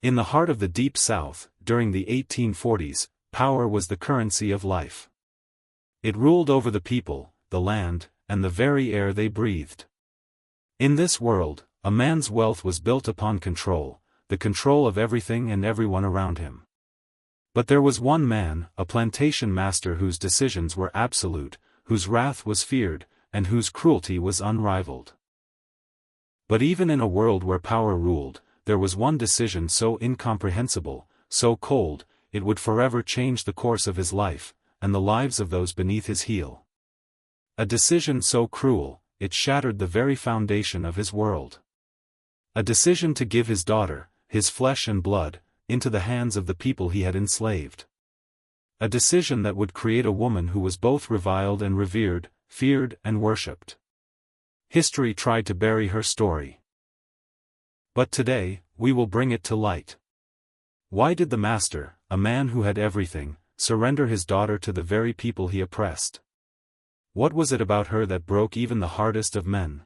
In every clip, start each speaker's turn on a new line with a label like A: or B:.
A: In the heart of the Deep South, during the 1840s, power was the currency of life. It ruled over the people, the land, and the very air they breathed. In this world, a man's wealth was built upon control, the control of everything and everyone around him. But there was one man, a plantation master whose decisions were absolute, whose wrath was feared, and whose cruelty was unrivaled. But even in a world where power ruled, there was one decision so incomprehensible, so cold, it would forever change the course of his life, and the lives of those beneath his heel. A decision so cruel, it shattered the very foundation of his world. A decision to give his daughter, his flesh and blood, into the hands of the people he had enslaved. A decision that would create a woman who was both reviled and revered, feared and worshipped. History tried to bury her story. But today, we will bring it to light. Why did the master, a man who had everything, surrender his daughter to the very people he oppressed? What was it about her that broke even the hardest of men?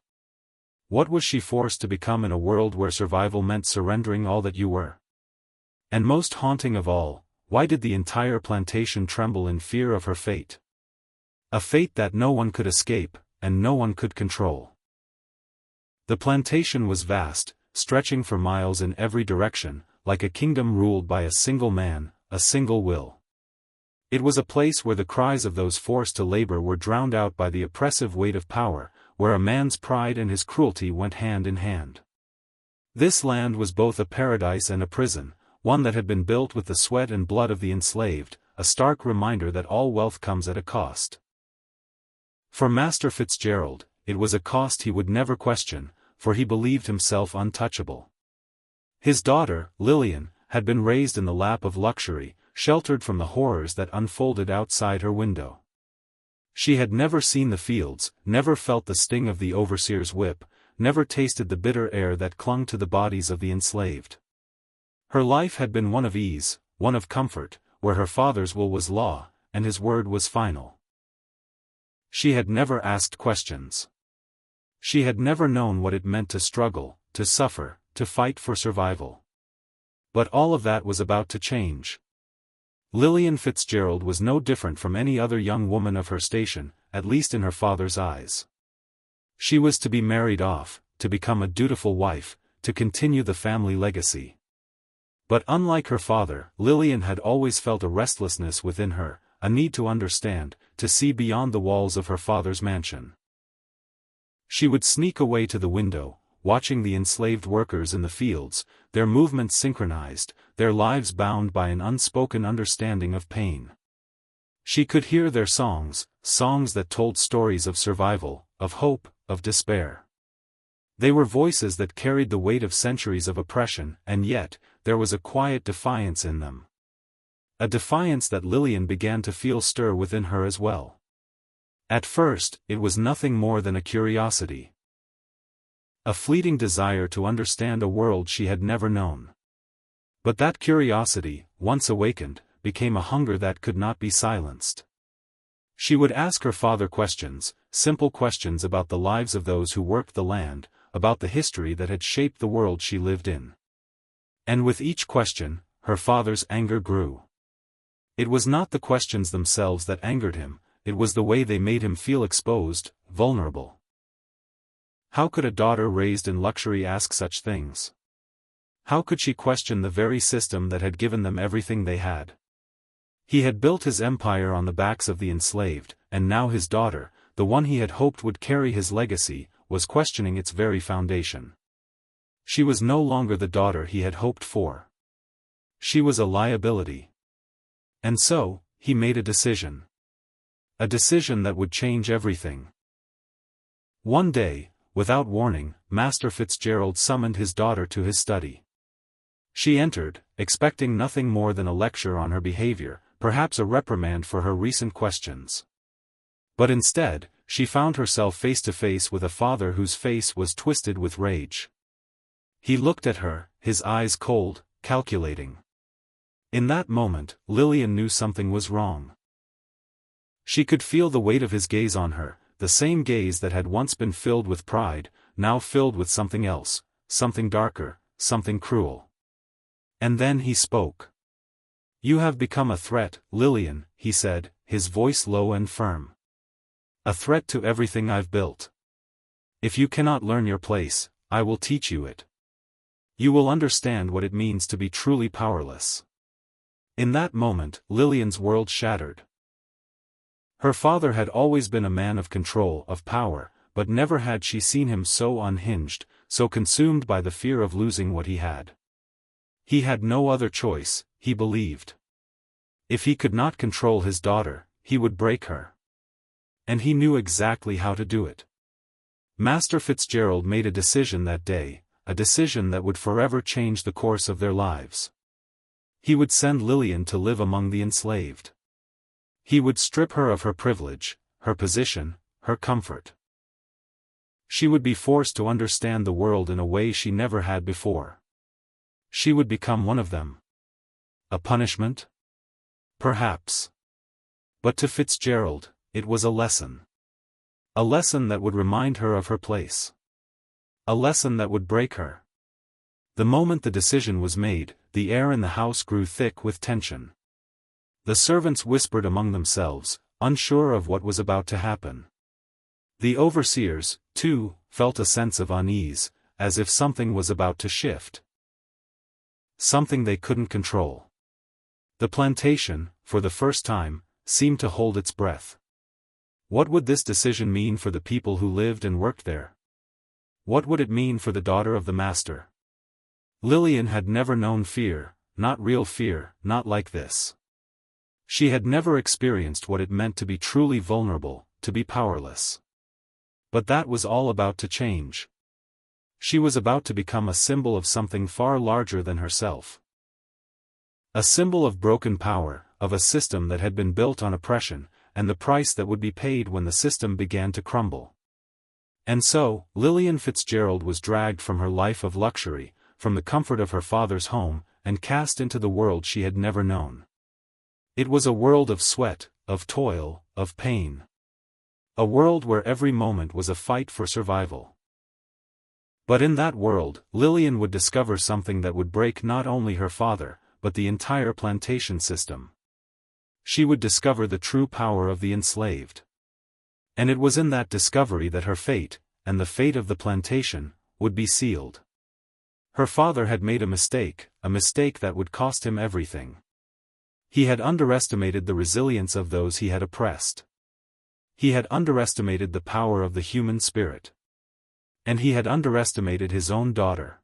A: What was she forced to become in a world where survival meant surrendering all that you were? And most haunting of all, why did the entire plantation tremble in fear of her fate? A fate that no one could escape, and no one could control. The plantation was vast, stretching for miles in every direction, like a kingdom ruled by a single man, a single will. It was a place where the cries of those forced to labor were drowned out by the oppressive weight of power, where a man's pride and his cruelty went hand in hand. This land was both a paradise and a prison, one that had been built with the sweat and blood of the enslaved, a stark reminder that all wealth comes at a cost. For Master Fitzgerald, it was a cost he would never question, for he believed himself untouchable. His daughter, Lillian, had been raised in the lap of luxury, sheltered from the horrors that unfolded outside her window. She had never seen the fields, never felt the sting of the overseer's whip, never tasted the bitter air that clung to the bodies of the enslaved. Her life had been one of ease, one of comfort, where her father's will was law, and his word was final. She had never asked questions. She had never known what it meant to struggle, to suffer, to fight for survival. But all of that was about to change. Lillian Fitzgerald was no different from any other young woman of her station, at least in her father's eyes. She was to be married off, to become a dutiful wife, to continue the family legacy. But unlike her father, Lillian had always felt a restlessness within her, a need to understand, to see beyond the walls of her father's mansion. She would sneak away to the window, watching the enslaved workers in the fields, their movements synchronized, their lives bound by an unspoken understanding of pain. She could hear their songs, songs that told stories of survival, of hope, of despair. They were voices that carried the weight of centuries of oppression, and yet, there was a quiet defiance in them. A defiance that Lillian began to feel stir within her as well. At first, it was nothing more than a curiosity. A fleeting desire to understand a world she had never known. But that curiosity, once awakened, became a hunger that could not be silenced. She would ask her father questions, simple questions about the lives of those who worked the land, about the history that had shaped the world she lived in. And with each question, her father's anger grew. It was not the questions themselves that angered him, it was the way they made him feel exposed, vulnerable. How could a daughter raised in luxury ask such things? How could she question the very system that had given them everything they had? He had built his empire on the backs of the enslaved, and now his daughter, the one he had hoped would carry his legacy, was questioning its very foundation. She was no longer the daughter he had hoped for. She was a liability. And so, he made a decision. A decision that would change everything. One day, without warning, Master Fitzgerald summoned his daughter to his study. She entered, expecting nothing more than a lecture on her behavior, perhaps a reprimand for her recent questions. But instead, she found herself face to face with a father whose face was twisted with rage. He looked at her, his eyes cold, calculating. In that moment, Lillian knew something was wrong. She could feel the weight of his gaze on her, the same gaze that had once been filled with pride, now filled with something else, something darker, something cruel. And then he spoke. "You have become a threat, Lillian," he said, his voice low and firm. "A threat to everything I've built. If you cannot learn your place, I will teach you it. You will understand what it means to be truly powerless." In that moment, Lillian's world shattered. Her father had always been a man of control, of power, but never had she seen him so unhinged, so consumed by the fear of losing what he had. He had no other choice, he believed. If he could not control his daughter, he would break her. And he knew exactly how to do it. Master Fitzgerald made a decision that day, a decision that would forever change the course of their lives. He would send Lillian to live among the enslaved. He would strip her of her privilege, her position, her comfort. She would be forced to understand the world in a way she never had before. She would become one of them. A punishment? Perhaps. But to Fitzgerald, it was a lesson. A lesson that would remind her of her place. A lesson that would break her. The moment the decision was made, the air in the house grew thick with tension. The servants whispered among themselves, unsure of what was about to happen. The overseers, too, felt a sense of unease, as if something was about to shift. Something they couldn't control. The plantation, for the first time, seemed to hold its breath. What would this decision mean for the people who lived and worked there? What would it mean for the daughter of the master? Lillian had never known fear, not real fear, not like this. She had never experienced what it meant to be truly vulnerable, to be powerless. But that was all about to change. She was about to become a symbol of something far larger than herself. A symbol of broken power, of a system that had been built on oppression, and the price that would be paid when the system began to crumble. And so, Lillian Fitzgerald was dragged from her life of luxury, from the comfort of her father's home, and cast into the world she had never known. It was a world of sweat, of toil, of pain. A world where every moment was a fight for survival. But in that world, Lillian would discover something that would break not only her father, but the entire plantation system. She would discover the true power of the enslaved. And it was in that discovery that her fate, and the fate of the plantation, would be sealed. Her father had made a mistake that would cost him everything. He had underestimated the resilience of those he had oppressed. He had underestimated the power of the human spirit. And he had underestimated his own daughter.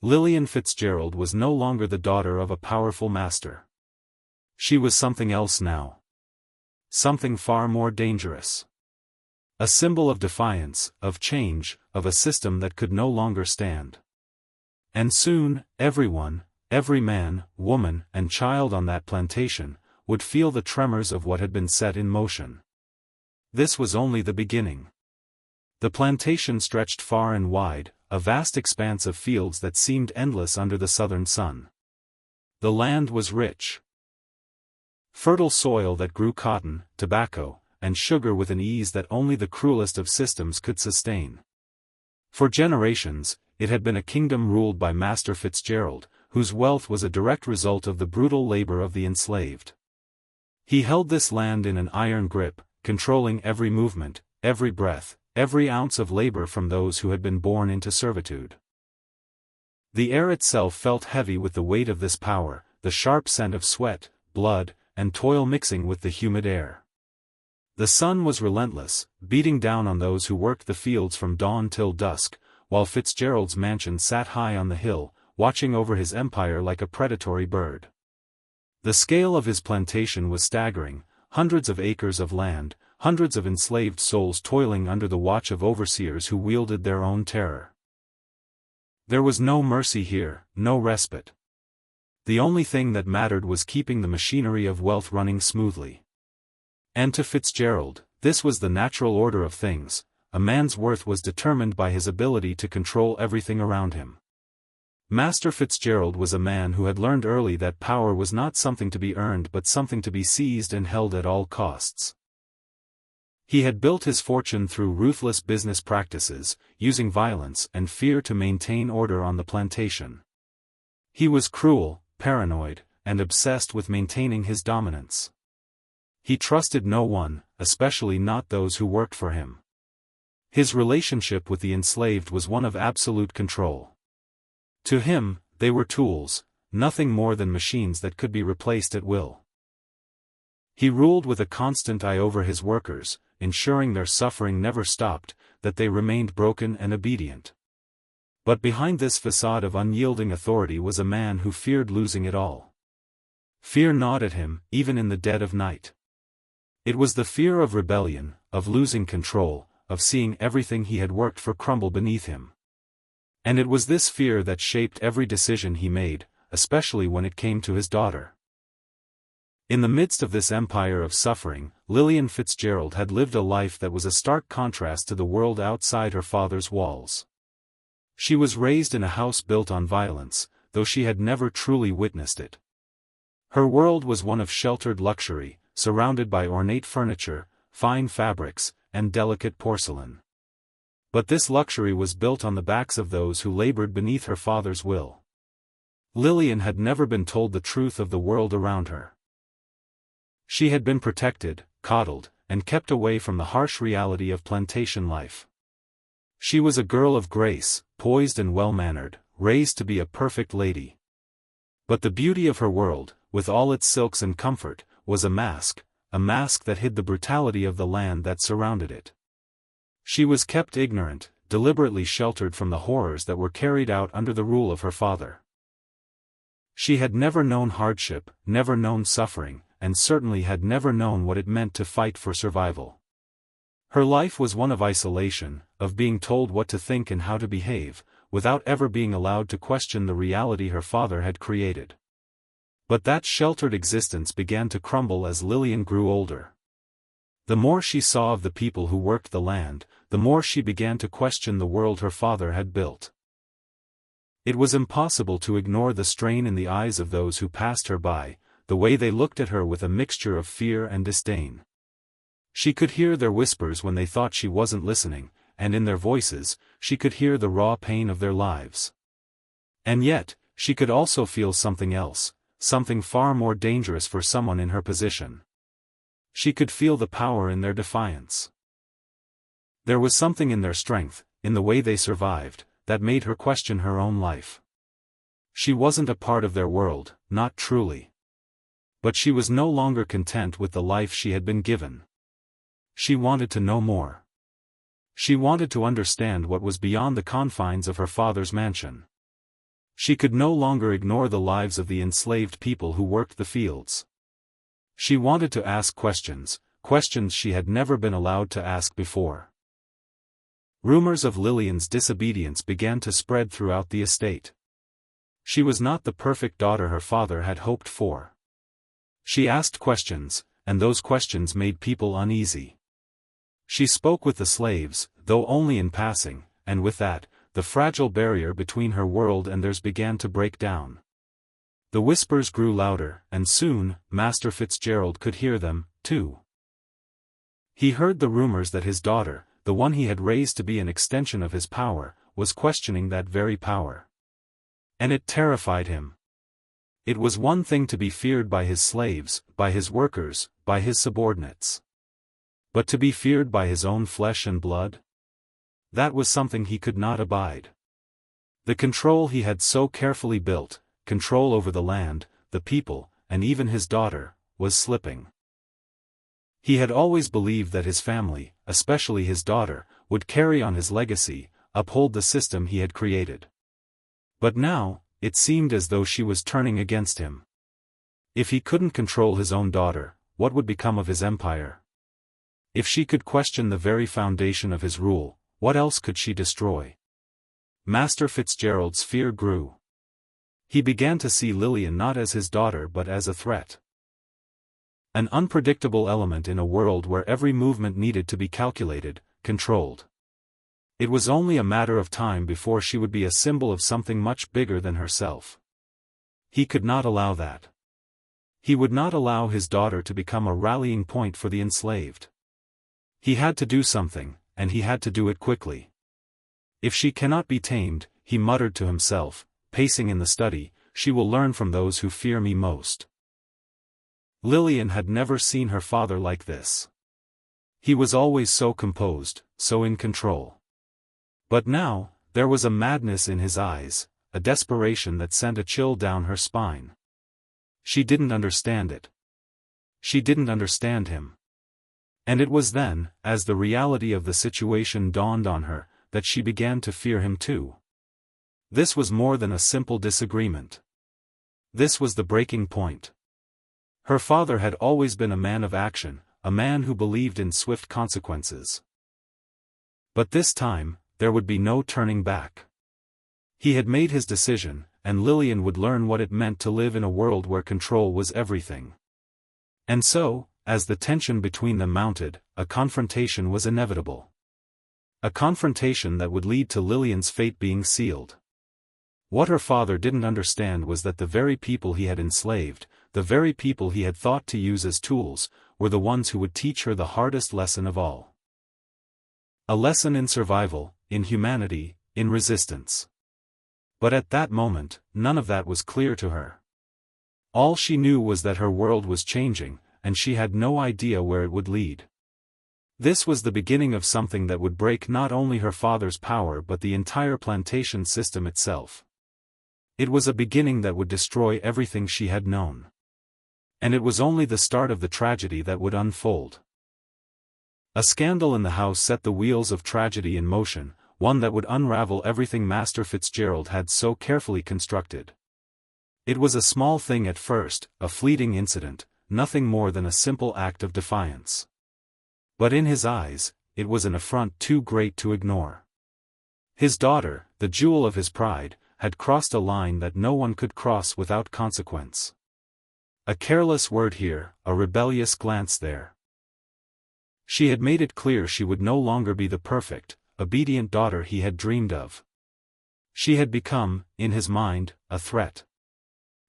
A: Lillian Fitzgerald was no longer the daughter of a powerful master. She was something else now. Something far more dangerous. A symbol of defiance, of change, of a system that could no longer stand. And soon, everyone, every man, woman, and child on that plantation, would feel the tremors of what had been set in motion. This was only the beginning. The plantation stretched far and wide, a vast expanse of fields that seemed endless under the southern sun. The land was rich. Fertile soil that grew cotton, tobacco, and sugar with an ease that only the cruelest of systems could sustain. For generations, it had been a kingdom ruled by Master Fitzgerald, whose wealth was a direct result of the brutal labor of the enslaved. He held this land in an iron grip, controlling every movement, every breath, every ounce of labor from those who had been born into servitude. The air itself felt heavy with the weight of this power, the sharp scent of sweat, blood, and toil mixing with the humid air. The sun was relentless, beating down on those who worked the fields from dawn till dusk, while Fitzgerald's mansion sat high on the hill, watching over his empire like a predatory bird. The scale of his plantation was staggering, hundreds of acres of land, hundreds of enslaved souls toiling under the watch of overseers who wielded their own terror. There was no mercy here, no respite. The only thing that mattered was keeping the machinery of wealth running smoothly. And to Fitzgerald, this was the natural order of things. A man's worth was determined by his ability to control everything around him. Master Fitzgerald was a man who had learned early that power was not something to be earned but something to be seized and held at all costs. He had built his fortune through ruthless business practices, using violence and fear to maintain order on the plantation. He was cruel, paranoid, and obsessed with maintaining his dominance. He trusted no one, especially not those who worked for him. His relationship with the enslaved was one of absolute control. To him, they were tools, nothing more than machines that could be replaced at will. He ruled with a constant eye over his workers, ensuring their suffering never stopped, that they remained broken and obedient. But behind this facade of unyielding authority was a man who feared losing it all. Fear gnawed at him, even in the dead of night. It was the fear of rebellion, of losing control, of seeing everything he had worked for crumble beneath him. And it was this fear that shaped every decision he made, especially when it came to his daughter. In the midst of this empire of suffering, Lillian Fitzgerald had lived a life that was a stark contrast to the world outside her father's walls. She was raised in a house built on violence, though she had never truly witnessed it. Her world was one of sheltered luxury, surrounded by ornate furniture, fine fabrics, and delicate porcelain. But this luxury was built on the backs of those who labored beneath her father's will. Lillian had never been told the truth of the world around her. She had been protected, coddled, and kept away from the harsh reality of plantation life. She was a girl of grace, poised and well-mannered, raised to be a perfect lady. But the beauty of her world, with all its silks and comfort, was a mask that hid the brutality of the land that surrounded it. She was kept ignorant, deliberately sheltered from the horrors that were carried out under the rule of her father. She had never known hardship, never known suffering, and certainly had never known what it meant to fight for survival. Her life was one of isolation, of being told what to think and how to behave, without ever being allowed to question the reality her father had created. But that sheltered existence began to crumble as Lillian grew older. The more she saw of the people who worked the land, the more she began to question the world her father had built. It was impossible to ignore the strain in the eyes of those who passed her by, the way they looked at her with a mixture of fear and disdain. She could hear their whispers when they thought she wasn't listening, and in their voices, she could hear the raw pain of their lives. And yet, she could also feel something else, something far more dangerous for someone in her position. She could feel the power in their defiance. There was something in their strength, in the way they survived, that made her question her own life. She wasn't a part of their world, not truly. But she was no longer content with the life she had been given. She wanted to know more. She wanted to understand what was beyond the confines of her father's mansion. She could no longer ignore the lives of the enslaved people who worked the fields. She wanted to ask questions, questions she had never been allowed to ask before. Rumors of Lillian's disobedience began to spread throughout the estate. She was not the perfect daughter her father had hoped for. She asked questions, and those questions made people uneasy. She spoke with the slaves, though only in passing, and with that, the fragile barrier between her world and theirs began to break down. The whispers grew louder, and soon, Master Fitzgerald could hear them, too. He heard the rumors that his daughter, the one he had raised to be an extension of his power, was questioning that very power. And it terrified him. It was one thing to be feared by his slaves, by his workers, by his subordinates. But to be feared by his own flesh and blood? That was something he could not abide. The control he had so carefully built, control over the land, the people, and even his daughter, was slipping. He had always believed that his family, especially his daughter, would carry on his legacy, uphold the system he had created. But now, it seemed as though she was turning against him. If he couldn't control his own daughter, what would become of his empire? If she could question the very foundation of his rule, what else could she destroy? Master Fitzgerald's fear grew. He began to see Lillian not as his daughter but as a threat. An unpredictable element in a world where every movement needed to be calculated, controlled. It was only a matter of time before she would be a symbol of something much bigger than herself. He could not allow that. He would not allow his daughter to become a rallying point for the enslaved. He had to do something, and he had to do it quickly. If she cannot be tamed, he muttered to himself, pacing in the study, she will learn from those who fear me most." Lillian had never seen her father like this. He was always so composed, so in control. But now, there was a madness in his eyes, a desperation that sent a chill down her spine. She didn't understand it. She didn't understand him. And it was then, as the reality of the situation dawned on her, that she began to fear him too. This was more than a simple disagreement. This was the breaking point. Her father had always been a man of action, a man who believed in swift consequences. But this time, there would be no turning back. He had made his decision, and Lillian would learn what it meant to live in a world where control was everything. And so, as the tension between them mounted, a confrontation was inevitable. A confrontation that would lead to Lillian's fate being sealed. What her father didn't understand was that the very people he had enslaved, the very people he had thought to use as tools, were the ones who would teach her the hardest lesson of all. A lesson in survival, in humanity, in resistance. But at that moment, none of that was clear to her. All she knew was that her world was changing, and she had no idea where it would lead. This was the beginning of something that would break not only her father's power but the entire plantation system itself. It was a beginning that would destroy everything she had known. And it was only the start of the tragedy that would unfold. A scandal in the house set the wheels of tragedy in motion, one that would unravel everything Master Fitzgerald had so carefully constructed. It was a small thing at first, a fleeting incident, nothing more than a simple act of defiance. But in his eyes, it was an affront too great to ignore. His daughter, the jewel of his pride, had crossed a line that no one could cross without consequence. A careless word here, a rebellious glance there. She had made it clear she would no longer be the perfect, obedient daughter he had dreamed of. She had become, in his mind, a threat.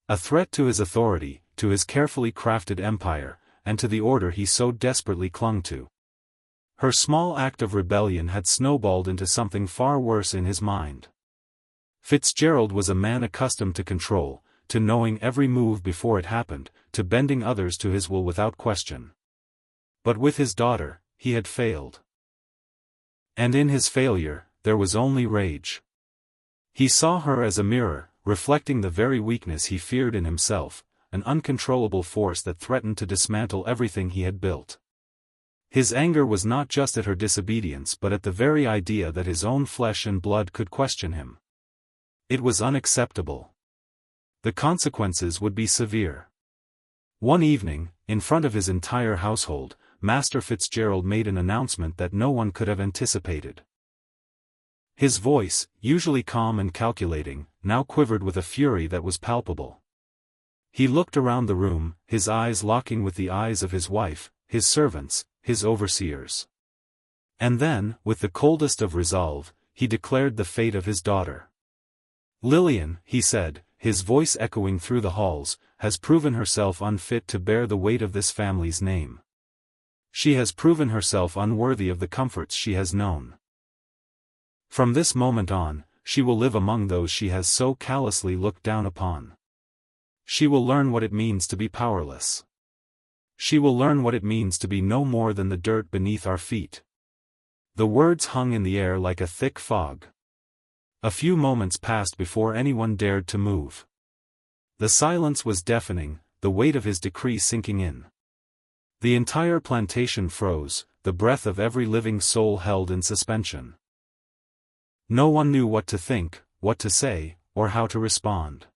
A: A threat to his authority, to his carefully crafted empire, and to the order he so desperately clung to. Her small act of rebellion had snowballed into something far worse in his mind. Fitzgerald was a man accustomed to control, to knowing every move before it happened, to bending others to his will without question. But with his daughter, he had failed. And in his failure, there was only rage. He saw her as a mirror, reflecting the very weakness he feared in himself, an uncontrollable force that threatened to dismantle everything he had built. His anger was not just at her disobedience but at the very idea that his own flesh and blood could question him. It was unacceptable. The consequences would be severe. One evening, in front of his entire household, Master Fitzgerald made an announcement that no one could have anticipated. His voice, usually calm and calculating, now quivered with a fury that was palpable. He looked around the room, his eyes locking with the eyes of his wife, his servants, his overseers. And then, with the coldest of resolve, he declared the fate of his daughter. "Lillian," he said, his voice echoing through the halls, "has proven herself unfit to bear the weight of this family's name. She has proven herself unworthy of the comforts she has known. From this moment on, she will live among those she has so callously looked down upon. She will learn what it means to be powerless. She will learn what it means to be no more than the dirt beneath our feet." The words hung in the air like a thick fog. A few moments passed before anyone dared to move. The silence was deafening, the weight of his decree sinking in. The entire plantation froze, the breath of every living soul held in suspension. No one knew what to think, what to say, or how to respond.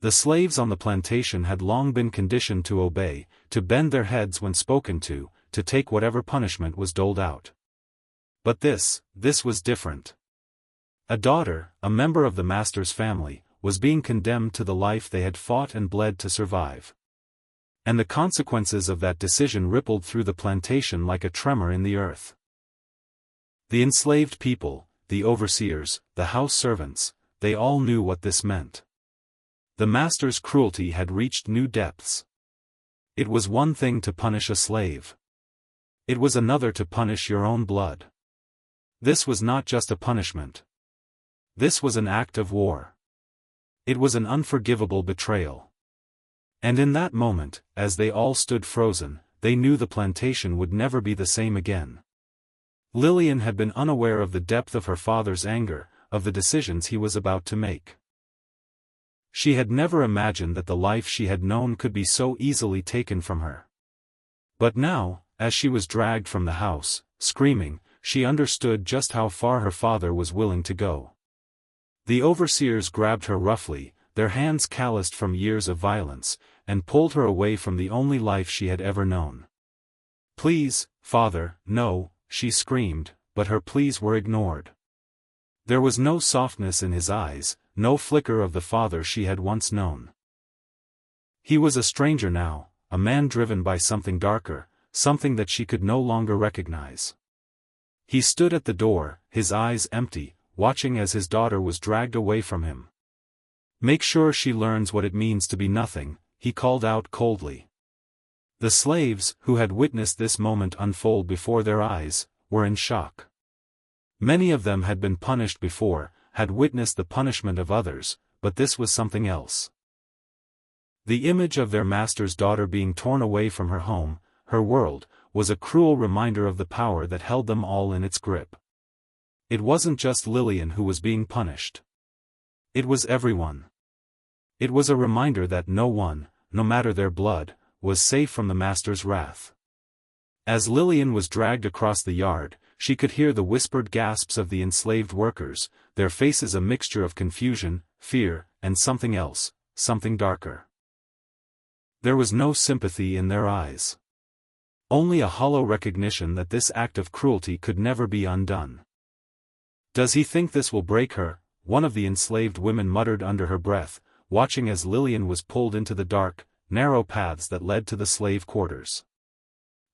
A: The slaves on the plantation had long been conditioned to obey, to bend their heads when spoken to take whatever punishment was doled out. But this was different. A daughter, a member of the master's family, was being condemned to the life they had fought and bled to survive. And the consequences of that decision rippled through the plantation like a tremor in the earth. The enslaved people, the overseers, the house servants, they all knew what this meant. The master's cruelty had reached new depths. It was one thing to punish a slave. It was another to punish your own blood. This was not just a punishment. This was an act of war. It was an unforgivable betrayal. And in that moment, as they all stood frozen, they knew the plantation would never be the same again. Lillian had been unaware of the depth of her father's anger, of the decisions he was about to make. She had never imagined that the life she had known could be so easily taken from her. But now, as she was dragged from the house, screaming, she understood just how far her father was willing to go. The overseers grabbed her roughly, their hands calloused from years of violence, and pulled her away from the only life she had ever known. "Please, father, no," she screamed, but her pleas were ignored. There was no softness in his eyes, no flicker of the father she had once known. He was a stranger now, a man driven by something darker, something that she could no longer recognize. He stood at the door, his eyes empty, watching as his daughter was dragged away from him. "Make sure she learns what it means to be nothing," he called out coldly. The slaves, who had witnessed this moment unfold before their eyes, were in shock. Many of them had been punished before, had witnessed the punishment of others, but this was something else. The image of their master's daughter being torn away from her home, her world, was a cruel reminder of the power that held them all in its grip. It wasn't just Lillian who was being punished. It was everyone. It was a reminder that no one, no matter their blood, was safe from the master's wrath. As Lillian was dragged across the yard, she could hear the whispered gasps of the enslaved workers, their faces a mixture of confusion, fear, and something else, something darker. There was no sympathy in their eyes. Only a hollow recognition that this act of cruelty could never be undone. "Does he think this will break her?" one of the enslaved women muttered under her breath, watching as Lillian was pulled into the dark, narrow paths that led to the slave quarters.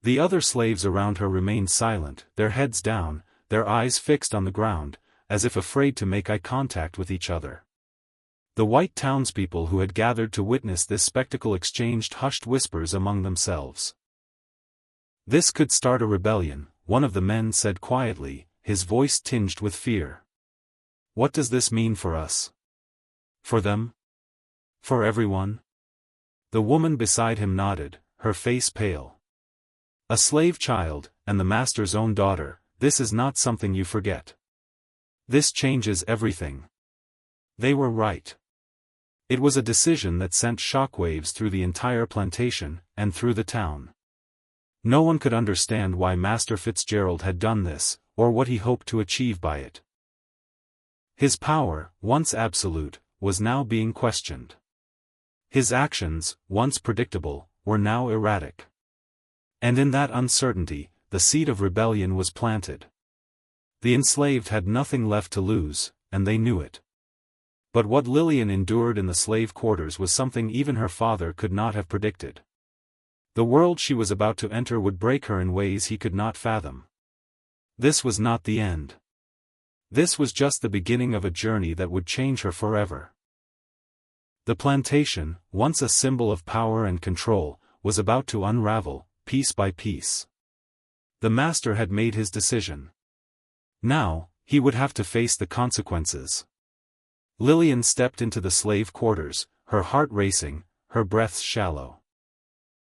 A: The other slaves around her remained silent, their heads down, their eyes fixed on the ground, as if afraid to make eye contact with each other. The white townspeople who had gathered to witness this spectacle exchanged hushed whispers among themselves. "This could start a rebellion," one of the men said quietly, his voice tinged with fear. "What does this mean for us? For them? For everyone?" The woman beside him nodded, her face pale. "A slave child, and the master's own daughter, this is not something you forget. This changes everything." They were right. It was a decision that sent shockwaves through the entire plantation, and through the town. No one could understand why Master Fitzgerald had done this, or what he hoped to achieve by it. His power, once absolute, was now being questioned. His actions, once predictable, were now erratic. And in that uncertainty, the seed of rebellion was planted. The enslaved had nothing left to lose, and they knew it. But what Lillian endured in the slave quarters was something even her father could not have predicted. The world she was about to enter would break her in ways he could not fathom. This was not the end. This was just the beginning of a journey that would change her forever. The plantation, once a symbol of power and control, was about to unravel, piece by piece. The master had made his decision. Now, he would have to face the consequences. Lillian stepped into the slave quarters, her heart racing, her breaths shallow.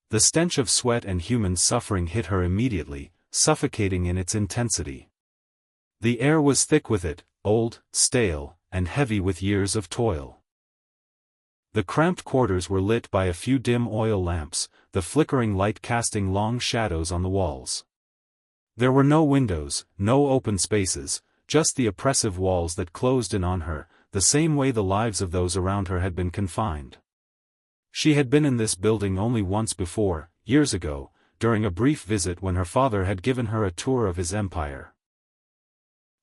A: The stench of sweat and human suffering hit her immediately, suffocating in its intensity. The air was thick with it, old, stale, and heavy with years of toil. The cramped quarters were lit by a few dim oil lamps, the flickering light casting long shadows on the walls. There were no windows, no open spaces, just the oppressive walls that closed in on her, the same way the lives of those around her had been confined. She had been in this building only once before, years ago, during a brief visit when her father had given her a tour of his empire.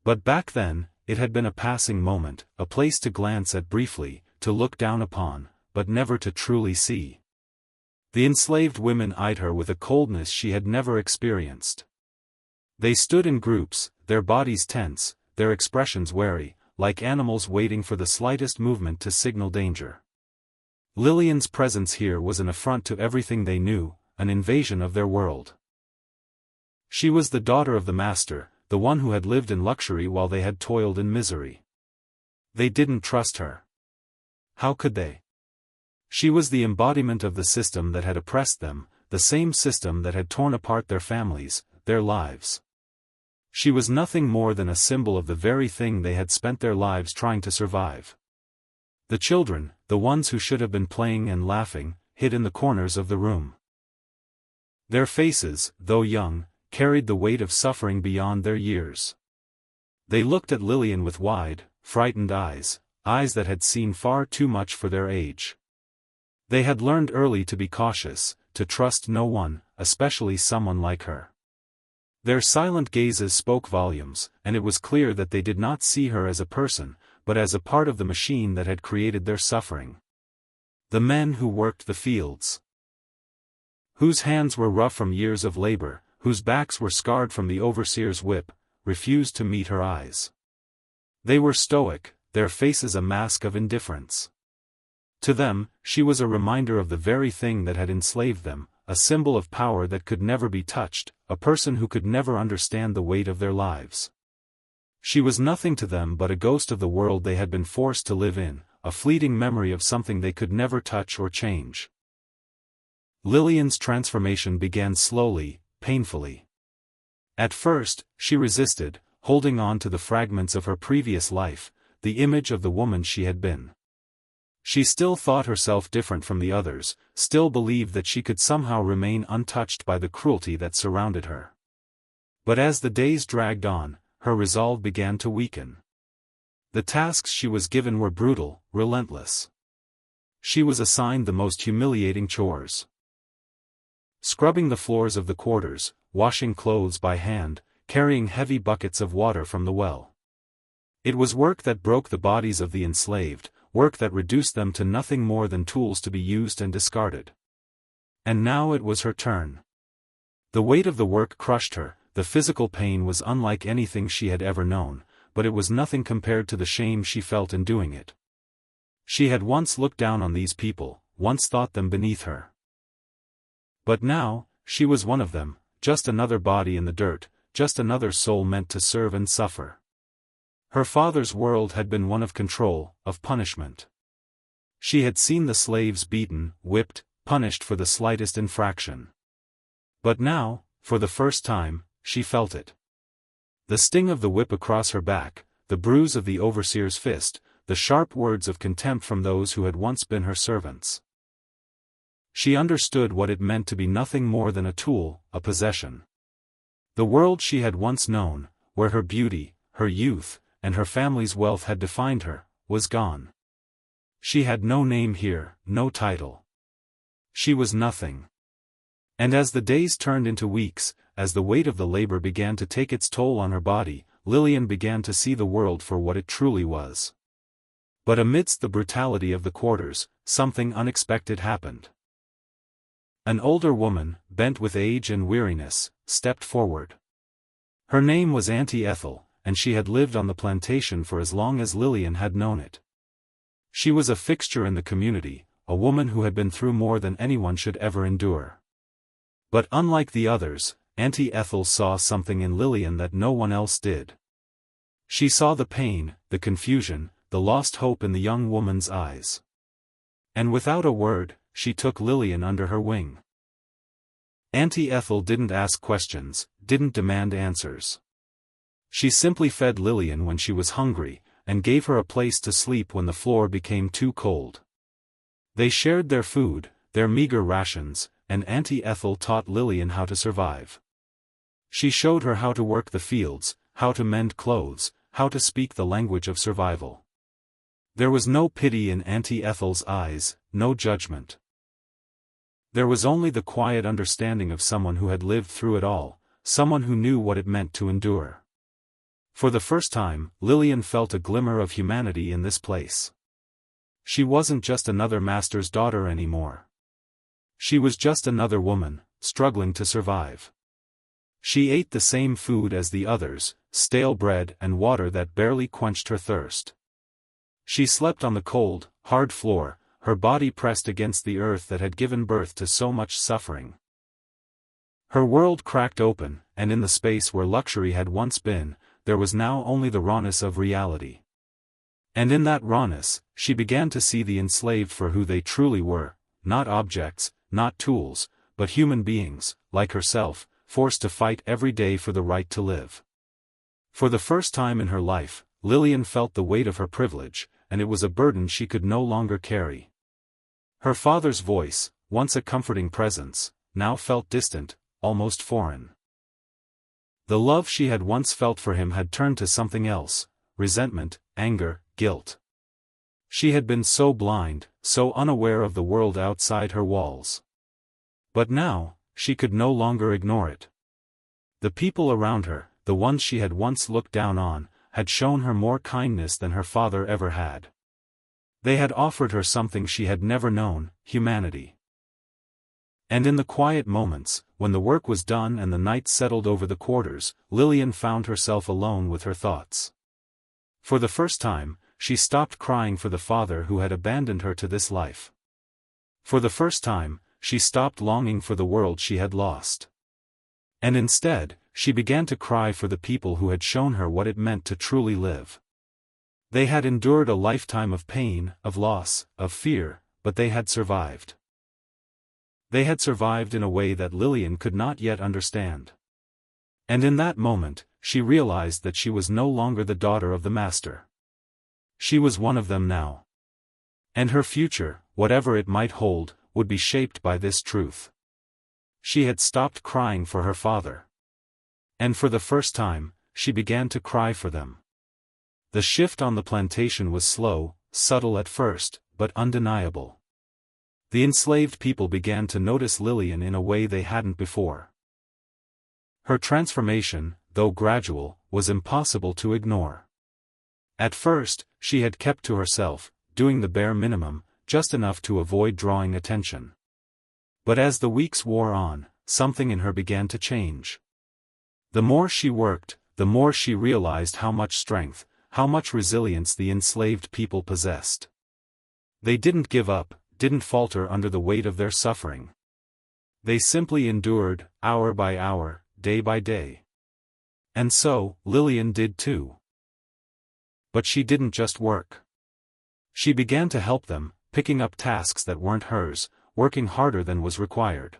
A: But back then, it had been a passing moment, a place to glance at briefly, to look down upon, but never to truly see. The enslaved women eyed her with a coldness she had never experienced. They stood in groups, their bodies tense, their expressions wary, like animals waiting for the slightest movement to signal danger. Lillian's presence here was an affront to everything they knew, an invasion of their world. She was the daughter of the master, the one who had lived in luxury while they had toiled in misery. They didn't trust her. how could they? She was the embodiment of the system that had oppressed them, the same system that had torn apart their families, their lives. She was nothing more than a symbol of the very thing they had spent their lives trying to survive. The children, the ones who should have been playing and laughing, hid in the corners of the room. Their faces, though young, carried the weight of suffering beyond their years. They looked at Lillian with wide, frightened eyes, eyes that had seen far too much for their age. They had learned early to be cautious, to trust no one, especially someone like her. Their silent gazes spoke volumes, and it was clear that they did not see her as a person, but as a part of the machine that had created their suffering. The men who worked the fields, whose hands were rough from years of labor, whose backs were scarred from the overseer's whip, refused to meet her eyes. They were stoic, their faces a mask of indifference. To them, she was a reminder of the very thing that had enslaved them, a symbol of power that could never be touched, a person who could never understand the weight of their lives. She was nothing to them but a ghost of the world they had been forced to live in, a fleeting memory of something they could never touch or change. Lillian's transformation began slowly, painfully. At first, she resisted, holding on to the fragments of her previous life, the image of the woman she had been. She still thought herself different from the others, still believed that she could somehow remain untouched by the cruelty that surrounded her. But as the days dragged on, her resolve began to weaken. The tasks she was given were brutal, relentless. She was assigned the most humiliating chores. Scrubbing the floors of the quarters, washing clothes by hand, carrying heavy buckets of water from the well. It was work that broke the bodies of the enslaved, work that reduced them to nothing more than tools to be used and discarded. And now it was her turn. The weight of the work crushed her, the physical pain was unlike anything she had ever known, but it was nothing compared to the shame she felt in doing it. She had once looked down on these people, once thought them beneath her. But now, she was one of them, just another body in the dirt, just another soul meant to serve and suffer. Her father's world had been one of control, of punishment. She had seen the slaves beaten, whipped, punished for the slightest infraction. But now, for the first time, she felt it. The sting of the whip across her back, the bruise of the overseer's fist, the sharp words of contempt from those who had once been her servants. She understood what it meant to be nothing more than a tool, a possession. The world she had once known, where her beauty, her youth, and her family's wealth had defined her, was gone. She had no name here, no title. She was nothing. And as the days turned into weeks, as the weight of the labor began to take its toll on her body, Lillian began to see the world for what it truly was. But amidst the brutality of the quarters, something unexpected happened. An older woman, bent with age and weariness, stepped forward. Her name was Auntie Ethel, and she had lived on the plantation for as long as Lillian had known it. She was a fixture in the community, a woman who had been through more than anyone should ever endure. But unlike the others, Auntie Ethel saw something in Lillian that no one else did. She saw the pain, the confusion, the lost hope in the young woman's eyes. And without a word, she took Lillian under her wing. Auntie Ethel didn't ask questions, didn't demand answers. She simply fed Lillian when she was hungry, and gave her a place to sleep when the floor became too cold. They shared their food, their meager rations, and Auntie Ethel taught Lillian how to survive. She showed her how to work the fields, how to mend clothes, how to speak the language of survival. There was no pity in Auntie Ethel's eyes, no judgment. There was only the quiet understanding of someone who had lived through it all, someone who knew what it meant to endure. For the first time, Lillian felt a glimmer of humanity in this place. She wasn't just another master's daughter anymore. She was just another woman, struggling to survive. She ate the same food as the others, stale bread and water that barely quenched her thirst. She slept on the cold, hard floor, her body pressed against the earth that had given birth to so much suffering. Her world cracked open, and in the space where luxury had once been, there was now only the rawness of reality. And in that rawness, she began to see the enslaved for who they truly were, not objects, not tools, but human beings, like herself, forced to fight every day for the right to live. For the first time in her life, Lillian felt the weight of her privilege, and it was a burden she could no longer carry. Her father's voice, once a comforting presence, now felt distant, almost foreign. The love she had once felt for him had turned to something else: resentment, anger, guilt. She had been so blind, so unaware of the world outside her walls. But now, she could no longer ignore it. The people around her, the ones she had once looked down on, had shown her more kindness than her father ever had. They had offered her something she had never known: humanity. And in the quiet moments, when the work was done and the night settled over the quarters, Lillian found herself alone with her thoughts. For the first time, she stopped crying for the father who had abandoned her to this life. For the first time, she stopped longing for the world she had lost. And instead, she began to cry for the people who had shown her what it meant to truly live. They had endured a lifetime of pain, of loss, of fear, but they had survived. They had survived in a way that Lillian could not yet understand. And in that moment, she realized that she was no longer the daughter of the master. She was one of them now. And her future, whatever it might hold, would be shaped by this truth. She had stopped crying for her father. And for the first time, she began to cry for them. The shift on the plantation was slow, subtle at first, but undeniable. The enslaved people began to notice Lillian in a way they hadn't before. Her transformation, though gradual, was impossible to ignore. At first, she had kept to herself, doing the bare minimum, just enough to avoid drawing attention. But as the weeks wore on, something in her began to change. The more she worked, the more she realized how much strength, how much resilience the enslaved people possessed. They didn't give up, didn't falter under the weight of their suffering. They simply endured, hour by hour, day by day. And so, Lillian did too. But she didn't just work. She began to help them, picking up tasks that weren't hers, working harder than was required.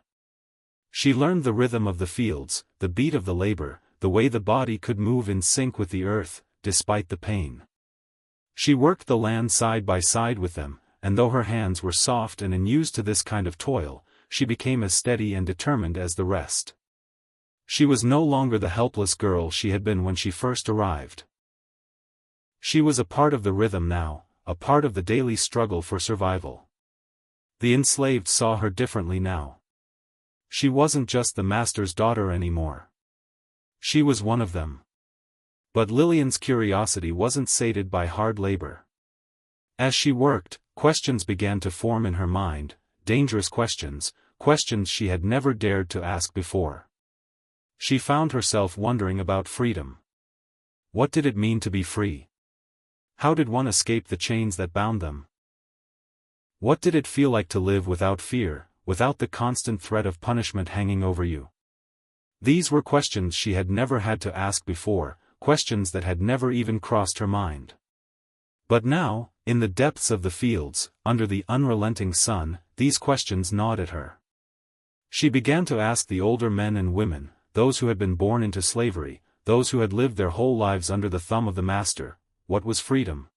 A: She learned the rhythm of the fields, the beat of the labor, the way the body could move in sync with the earth, despite the pain. She worked the land side by side with them, and though her hands were soft and unused to this kind of toil, she became as steady and determined as the rest. She was no longer the helpless girl she had been when she first arrived. She was a part of the rhythm now, a part of the daily struggle for survival. The enslaved saw her differently now. She wasn't just the master's daughter anymore. She was one of them. But Lillian's curiosity wasn't sated by hard labor. As she worked, questions began to form in her mind, dangerous questions, questions she had never dared to ask before. She found herself wondering about freedom. What did it mean to be free? How did one escape the chains that bound them? What did it feel like to live without fear, without the constant threat of punishment hanging over you? These were questions she had never had to ask before, questions that had never even crossed her mind. But now, in the depths of the fields, under the unrelenting sun, these questions gnawed at her. She began to ask the older men and women, those who had been born into slavery, those who had lived their whole lives under the thumb of the master, what was freedom?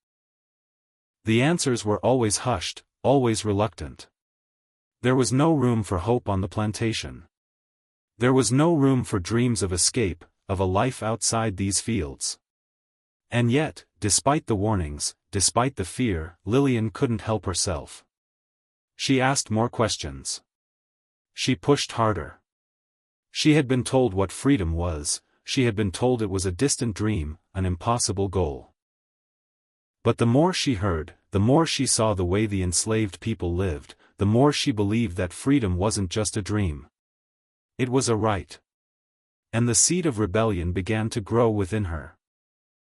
A: The answers were always hushed, always reluctant. There was no room for hope on the plantation. There was no room for dreams of escape, of a life outside these fields. And yet, despite the warnings, despite the fear, Lillian couldn't help herself. She asked more questions. She pushed harder. She had been told what freedom was, she had been told it was a distant dream, an impossible goal. But the more she heard, the more she saw the way the enslaved people lived, the more she believed that freedom wasn't just a dream. It was a right. And the seed of rebellion began to grow within her.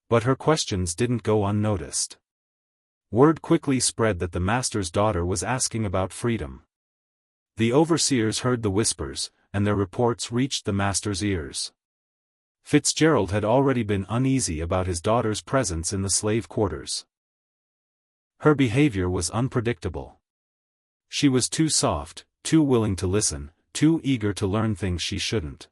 A: But her questions didn't go unnoticed. Word quickly spread that the master's daughter was asking about freedom. The overseers heard the whispers, and their reports reached the master's ears. Fitzgerald had already been uneasy about his daughter's presence in the slave quarters. Her behavior was unpredictable. She was too soft, too willing to listen, too eager to learn things she shouldn't.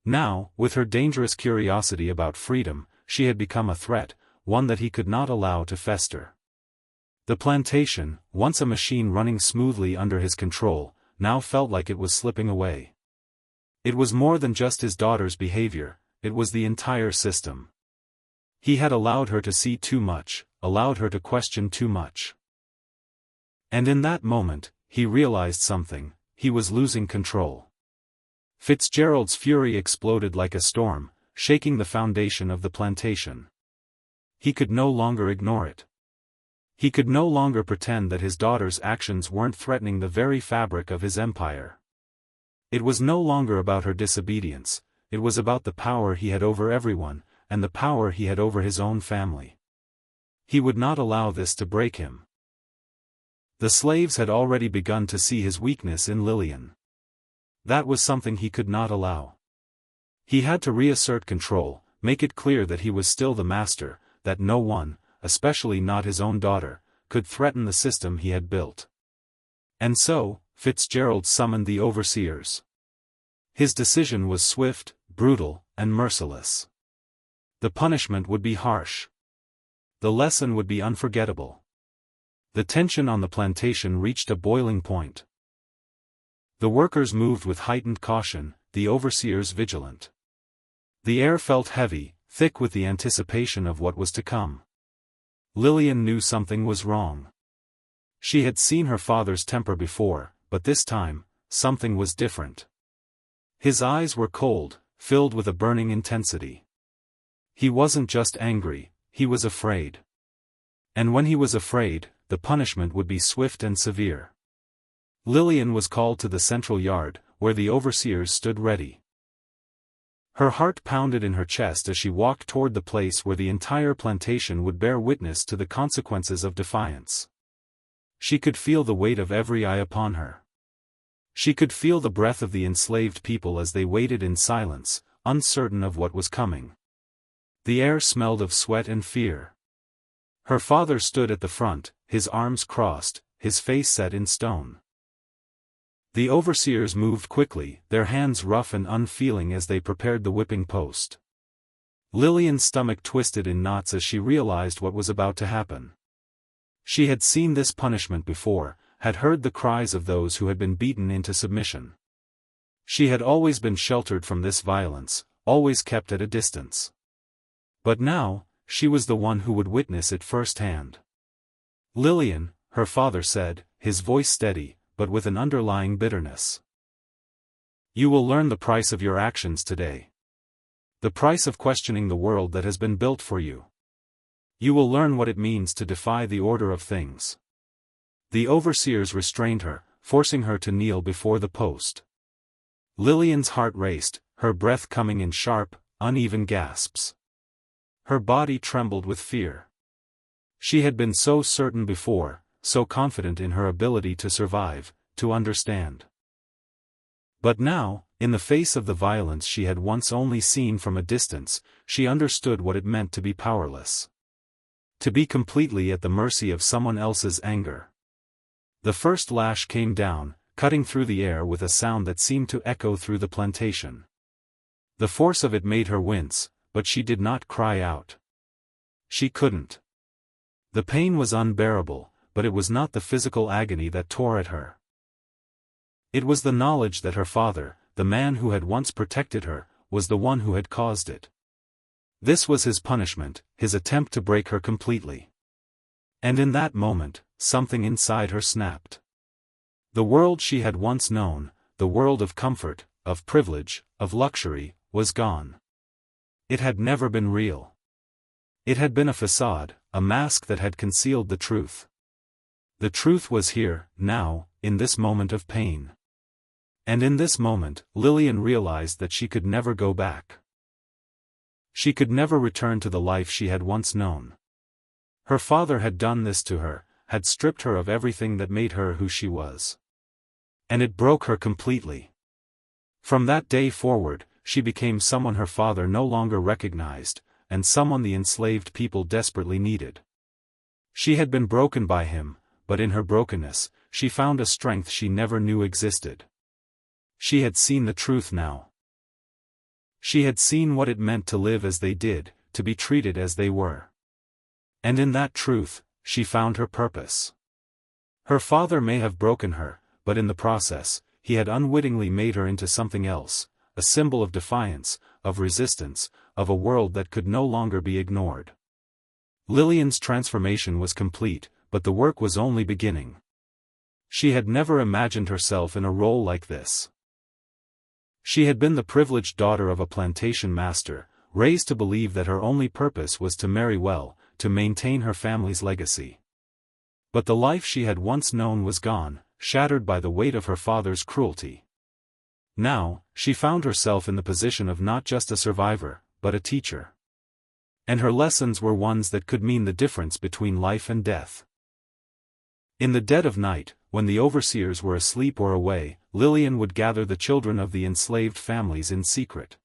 A: Now, with her dangerous curiosity about freedom, she had become a threat, one that he could not allow to fester. The plantation, once a machine running smoothly under his control, now felt like it was slipping away. It was more than just his daughter's behavior, it was the entire system. He had allowed her to see too much, allowed her to question too much. And in that moment, he realized something: he was losing control. Fitzgerald's fury exploded like a storm, shaking the foundation of the plantation. He could no longer ignore it. He could no longer pretend that his daughter's actions weren't threatening the very fabric of his empire. It was no longer about her disobedience, it was about the power he had over everyone, and the power he had over his own family. He would not allow this to break him. The slaves had already begun to see his weakness in Lillian. That was something he could not allow. He had to reassert control, make it clear that he was still the master, that no one, especially not his own daughter, could threaten the system he had built. And so, Fitzgerald summoned the overseers. His decision was swift, brutal, and merciless. The punishment would be harsh. The lesson would be unforgettable. The tension on the plantation reached a boiling point. The workers moved with heightened caution, the overseers vigilant. The air felt heavy, thick with the anticipation of what was to come. Lillian knew something was wrong. She had seen her father's temper before, but this time, something was different. His eyes were cold, filled with a burning intensity. He wasn't just angry, he was afraid. And when he was afraid, the punishment would be swift and severe. Lillian was called to the central yard, where the overseers stood ready. Her heart pounded in her chest as she walked toward the place where the entire plantation would bear witness to the consequences of defiance. She could feel the weight of every eye upon her. She could feel the breath of the enslaved people as they waited in silence, uncertain of what was coming. The air smelled of sweat and fear. Her father stood at the front, his arms crossed, his face set in stone. The overseers moved quickly, their hands rough and unfeeling as they prepared the whipping post. Lillian's stomach twisted in knots as she realized what was about to happen. She had seen this punishment before, had heard the cries of those who had been beaten into submission. She had always been sheltered from this violence, always kept at a distance. But now, she was the one who would witness it firsthand. "Lillian," her father said, his voice steady, but with an underlying bitterness. "You will learn the price of your actions today. The price of questioning the world that has been built for you. You will learn what it means to defy the order of things." The overseers restrained her, forcing her to kneel before the post. Lillian's heart raced, her breath coming in sharp, uneven gasps. Her body trembled with fear. She had been so certain before, so confident in her ability to survive, to understand. But now, in the face of the violence she had once only seen from a distance, she understood what it meant to be powerless. To be completely at the mercy of someone else's anger. The first lash came down, cutting through the air with a sound that seemed to echo through the plantation. The force of it made her wince, but she did not cry out. She couldn't. The pain was unbearable, but it was not the physical agony that tore at her. It was the knowledge that her father, the man who had once protected her, was the one who had caused it. This was his punishment, his attempt to break her completely. And in that moment, something inside her snapped. The world she had once known, the world of comfort, of privilege, of luxury, was gone. It had never been real. It had been a facade, a mask that had concealed the truth. The truth was here, now, in this moment of pain. And in this moment, Lillian realized that she could never go back. She could never return to the life she had once known. Her father had done this to her, had stripped her of everything that made her who she was. And it broke her completely. From that day forward, she became someone her father no longer recognized, and someone the enslaved people desperately needed. She had been broken by him, but in her brokenness, she found a strength she never knew existed. She had seen the truth now. She had seen what it meant to live as they did, to be treated as they were. And in that truth, she found her purpose. Her father may have broken her, but in the process, he had unwittingly made her into something else, a symbol of defiance, of resistance, of a world that could no longer be ignored. Lillian's transformation was complete, but the work was only beginning. She had never imagined herself in a role like this. She had been the privileged daughter of a plantation master, raised to believe that her only purpose was to marry well, to maintain her family's legacy. But the life she had once known was gone, shattered by the weight of her father's cruelty. Now, she found herself in the position of not just a survivor, but a teacher. And her lessons were ones that could mean the difference between life and death. In the dead of night, when the overseers were asleep or away, Lillian would gather the children of the enslaved families in secret.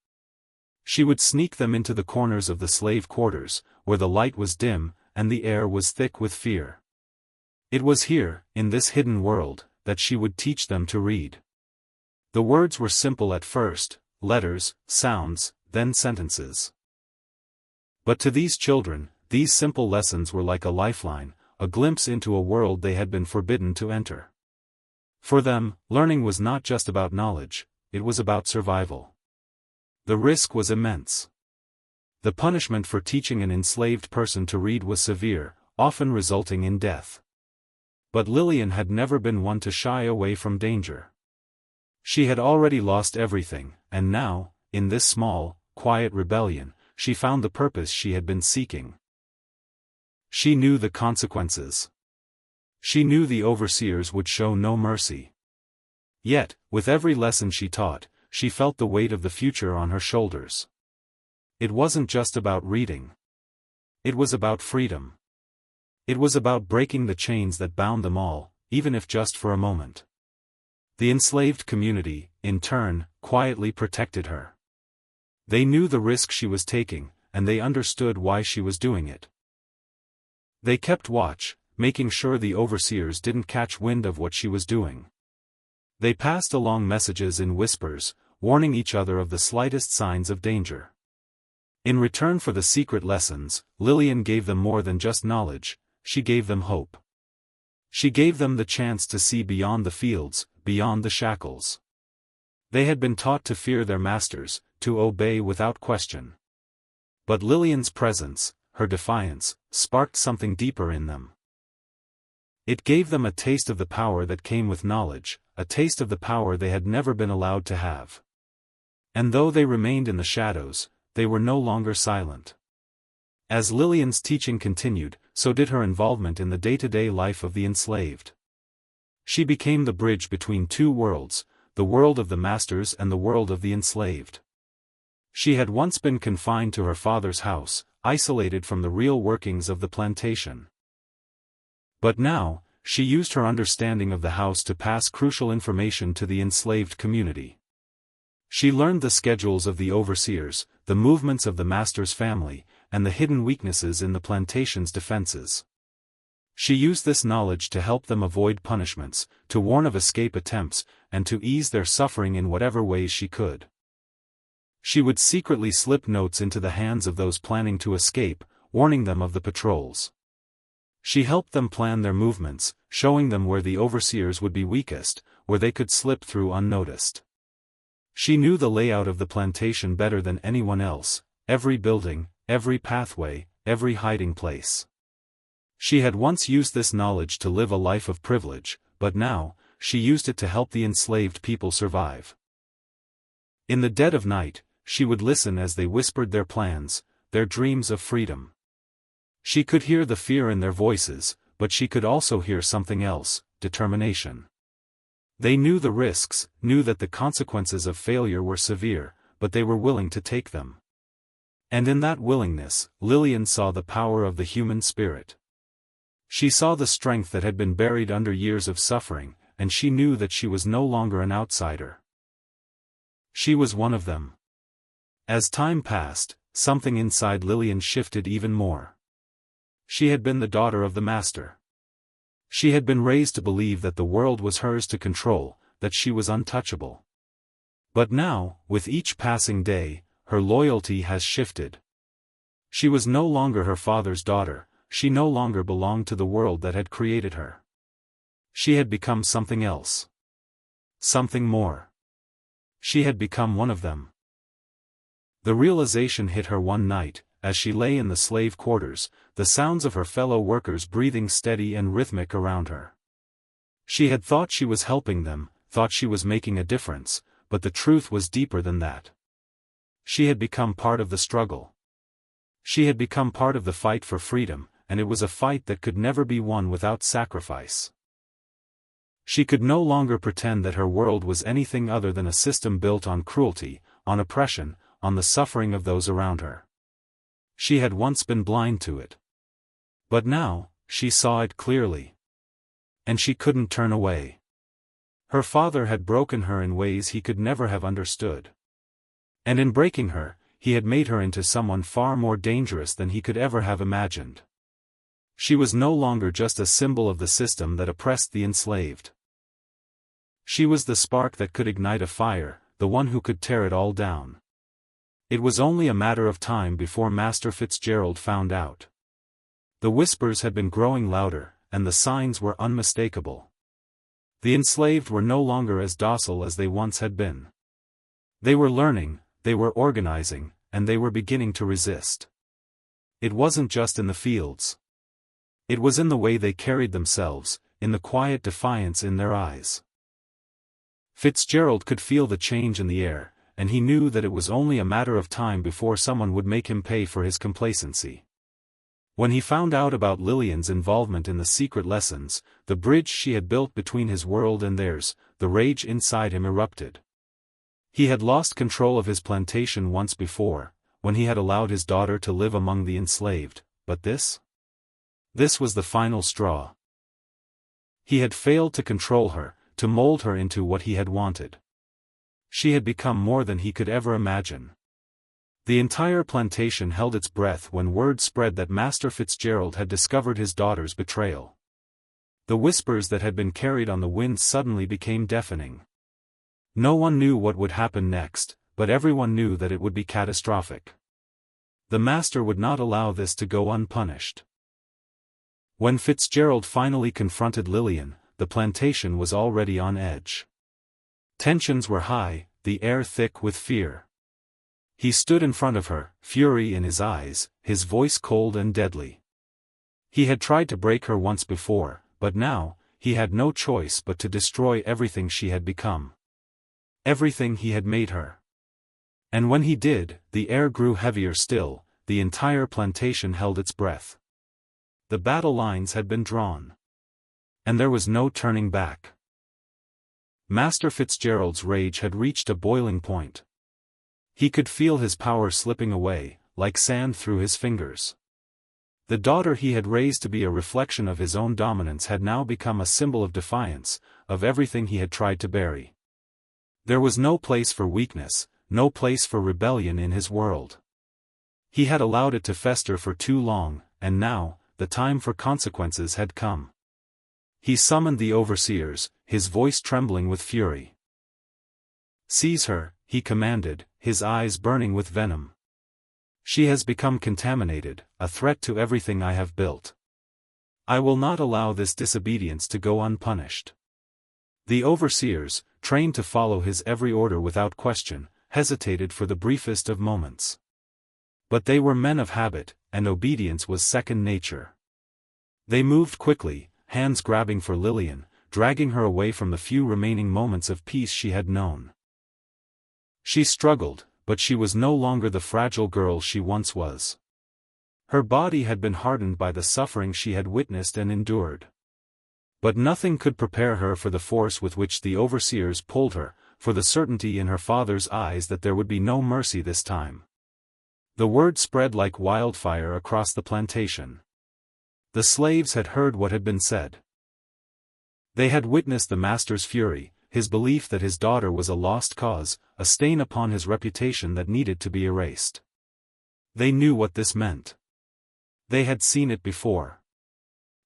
A: She would sneak them into the corners of the slave quarters, where the light was dim, and the air was thick with fear. It was here, in this hidden world, that she would teach them to read. The words were simple at first, letters, sounds, then sentences. But to these children, these simple lessons were like a lifeline, a glimpse into a world they had been forbidden to enter. For them, learning was not just about knowledge, it was about survival. The risk was immense. The punishment for teaching an enslaved person to read was severe, often resulting in death. But Lillian had never been one to shy away from danger. She had already lost everything, and now, in this small, quiet rebellion, she found the purpose she had been seeking. She knew the consequences. She knew the overseers would show no mercy. Yet, with every lesson she taught, she felt the weight of the future on her shoulders. It wasn't just about reading. It was about freedom. It was about breaking the chains that bound them all, even if just for a moment. The enslaved community, in turn, quietly protected her. They knew the risk she was taking, and they understood why she was doing it. They kept watch, making sure the overseers didn't catch wind of what she was doing. They passed along messages in whispers, warning each other of the slightest signs of danger. In return for the secret lessons, Lillian gave them more than just knowledge, she gave them hope. She gave them the chance to see beyond the fields, beyond the shackles. They had been taught to fear their masters, to obey without question. But Lillian's presence, her defiance, sparked something deeper in them. It gave them a taste of the power that came with knowledge, a taste of the power they had never been allowed to have. And though they remained in the shadows, they were no longer silent. As Lillian's teaching continued, so did her involvement in the day-to-day life of the enslaved. She became the bridge between two worlds, the world of the masters and the world of the enslaved. She had once been confined to her father's house, isolated from the real workings of the plantation. But now, she used her understanding of the house to pass crucial information to the enslaved community. She learned the schedules of the overseers, the movements of the master's family, and the hidden weaknesses in the plantation's defenses. She used this knowledge to help them avoid punishments, to warn of escape attempts, and to ease their suffering in whatever ways she could. She would secretly slip notes into the hands of those planning to escape, warning them of the patrols. She helped them plan their movements, showing them where the overseers would be weakest, where they could slip through unnoticed. She knew the layout of the plantation better than anyone else, every building, every pathway, every hiding place. She had once used this knowledge to live a life of privilege, but now, she used it to help the enslaved people survive. In the dead of night, she would listen as they whispered their plans, their dreams of freedom. She could hear the fear in their voices, but she could also hear something else, determination. They knew the risks, knew that the consequences of failure were severe, but they were willing to take them. And in that willingness, Lillian saw the power of the human spirit. She saw the strength that had been buried under years of suffering, and she knew that she was no longer an outsider. She was one of them. As time passed, something inside Lillian shifted even more. She had been the daughter of the master. She had been raised to believe that the world was hers to control, that she was untouchable. But now, with each passing day, her loyalty has shifted. She was no longer her father's daughter, she no longer belonged to the world that had created her. She had become something else. Something more. She had become one of them. The realization hit her one night, as she lay in the slave quarters, the sounds of her fellow workers breathing steady and rhythmic around her. She had thought she was helping them, thought she was making a difference, but the truth was deeper than that. She had become part of the struggle. She had become part of the fight for freedom, and it was a fight that could never be won without sacrifice. She could no longer pretend that her world was anything other than a system built on cruelty, on oppression, on the suffering of those around her. She had once been blind to it. But now, she saw it clearly. And she couldn't turn away. Her father had broken her in ways he could never have understood. And in breaking her, he had made her into someone far more dangerous than he could ever have imagined. She was no longer just a symbol of the system that oppressed the enslaved. She was the spark that could ignite a fire, the one who could tear it all down. It was only a matter of time before Master Fitzgerald found out. The whispers had been growing louder, and the signs were unmistakable. The enslaved were no longer as docile as they once had been. They were learning, they were organizing, and they were beginning to resist. It wasn't just in the fields. It was in the way they carried themselves, in the quiet defiance in their eyes. Fitzgerald could feel the change in the air, and he knew that it was only a matter of time before someone would make him pay for his complacency. When he found out about Lillian's involvement in the secret lessons, the bridge she had built between his world and theirs, the rage inside him erupted. He had lost control of his plantation once before, when he had allowed his daughter to live among the enslaved, but this? This was the final straw. He had failed to control her, to mold her into what he had wanted. She had become more than he could ever imagine. The entire plantation held its breath when word spread that Master Fitzgerald had discovered his daughter's betrayal. The whispers that had been carried on the wind suddenly became deafening. No one knew what would happen next, but everyone knew that it would be catastrophic. The master would not allow this to go unpunished. When Fitzgerald finally confronted Lillian, the plantation was already on edge. Tensions were high, the air thick with fear. He stood in front of her, fury in his eyes, his voice cold and deadly. He had tried to break her once before, but now, he had no choice but to destroy everything she had become. Everything he had made her. And when he did, the air grew heavier still, the entire plantation held its breath. The battle lines had been drawn. And there was no turning back. Master Fitzgerald's rage had reached a boiling point. He could feel his power slipping away, like sand through his fingers. The daughter he had raised to be a reflection of his own dominance had now become a symbol of defiance, of everything he had tried to bury. There was no place for weakness, no place for rebellion in his world. He had allowed it to fester for too long, and now, the time for consequences had come. He summoned the overseers, his voice trembling with fury. "Seize her," he commanded, his eyes burning with venom. "She has become contaminated, a threat to everything I have built. I will not allow this disobedience to go unpunished." The overseers, trained to follow his every order without question, hesitated for the briefest of moments. But they were men of habit, and obedience was second nature. They moved quickly, hands grabbing for Lillian, dragging her away from the few remaining moments of peace she had known. She struggled, but she was no longer the fragile girl she once was. Her body had been hardened by the suffering she had witnessed and endured. But nothing could prepare her for the force with which the overseers pulled her, for the certainty in her father's eyes that there would be no mercy this time. The word spread like wildfire across the plantation. The slaves had heard what had been said. They had witnessed the master's fury, his belief that his daughter was a lost cause, a stain upon his reputation that needed to be erased. They knew what this meant. They had seen it before.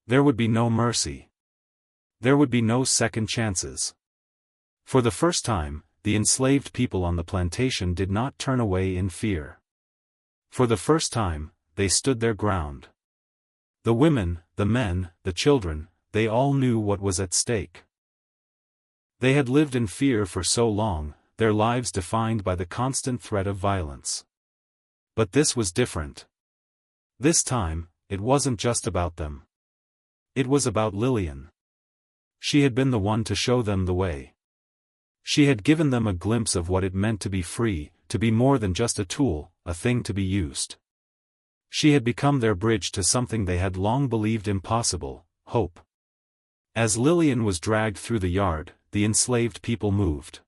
A: There would be no mercy. There would be no second chances. For the first time, the enslaved people on the plantation did not turn away in fear. For the first time, they stood their ground. The women, the men, the children, they all knew what was at stake. They had lived in fear for so long, their lives defined by the constant threat of violence. But this was different. This time, it wasn't just about them. It was about Lillian. She had been the one to show them the way. She had given them a glimpse of what it meant to be free, to be more than just a tool, a thing to be used. She had become their bridge to something they had long believed impossible, hope. As Lillian was dragged through the yard, the enslaved people moved.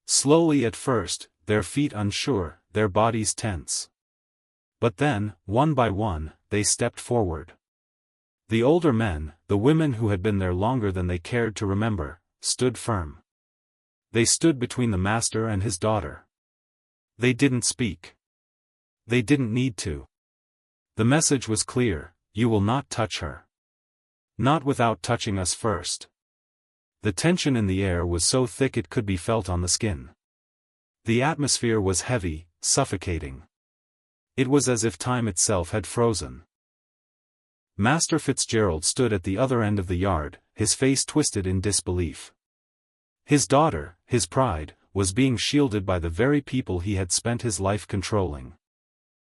A: Slowly at first, their feet unsure, their bodies tense. But then, one by one, they stepped forward. The older men, the women who had been there longer than they cared to remember, stood firm. They stood between the master and his daughter. They didn't speak. They didn't need to. The message was clear: you will not touch her. Not without touching us first. The tension in the air was so thick it could be felt on the skin. The atmosphere was heavy, suffocating. It was as if time itself had frozen. Master Fitzgerald stood at the other end of the yard, his face twisted in disbelief. His daughter, his pride, was being shielded by the very people he had spent his life controlling.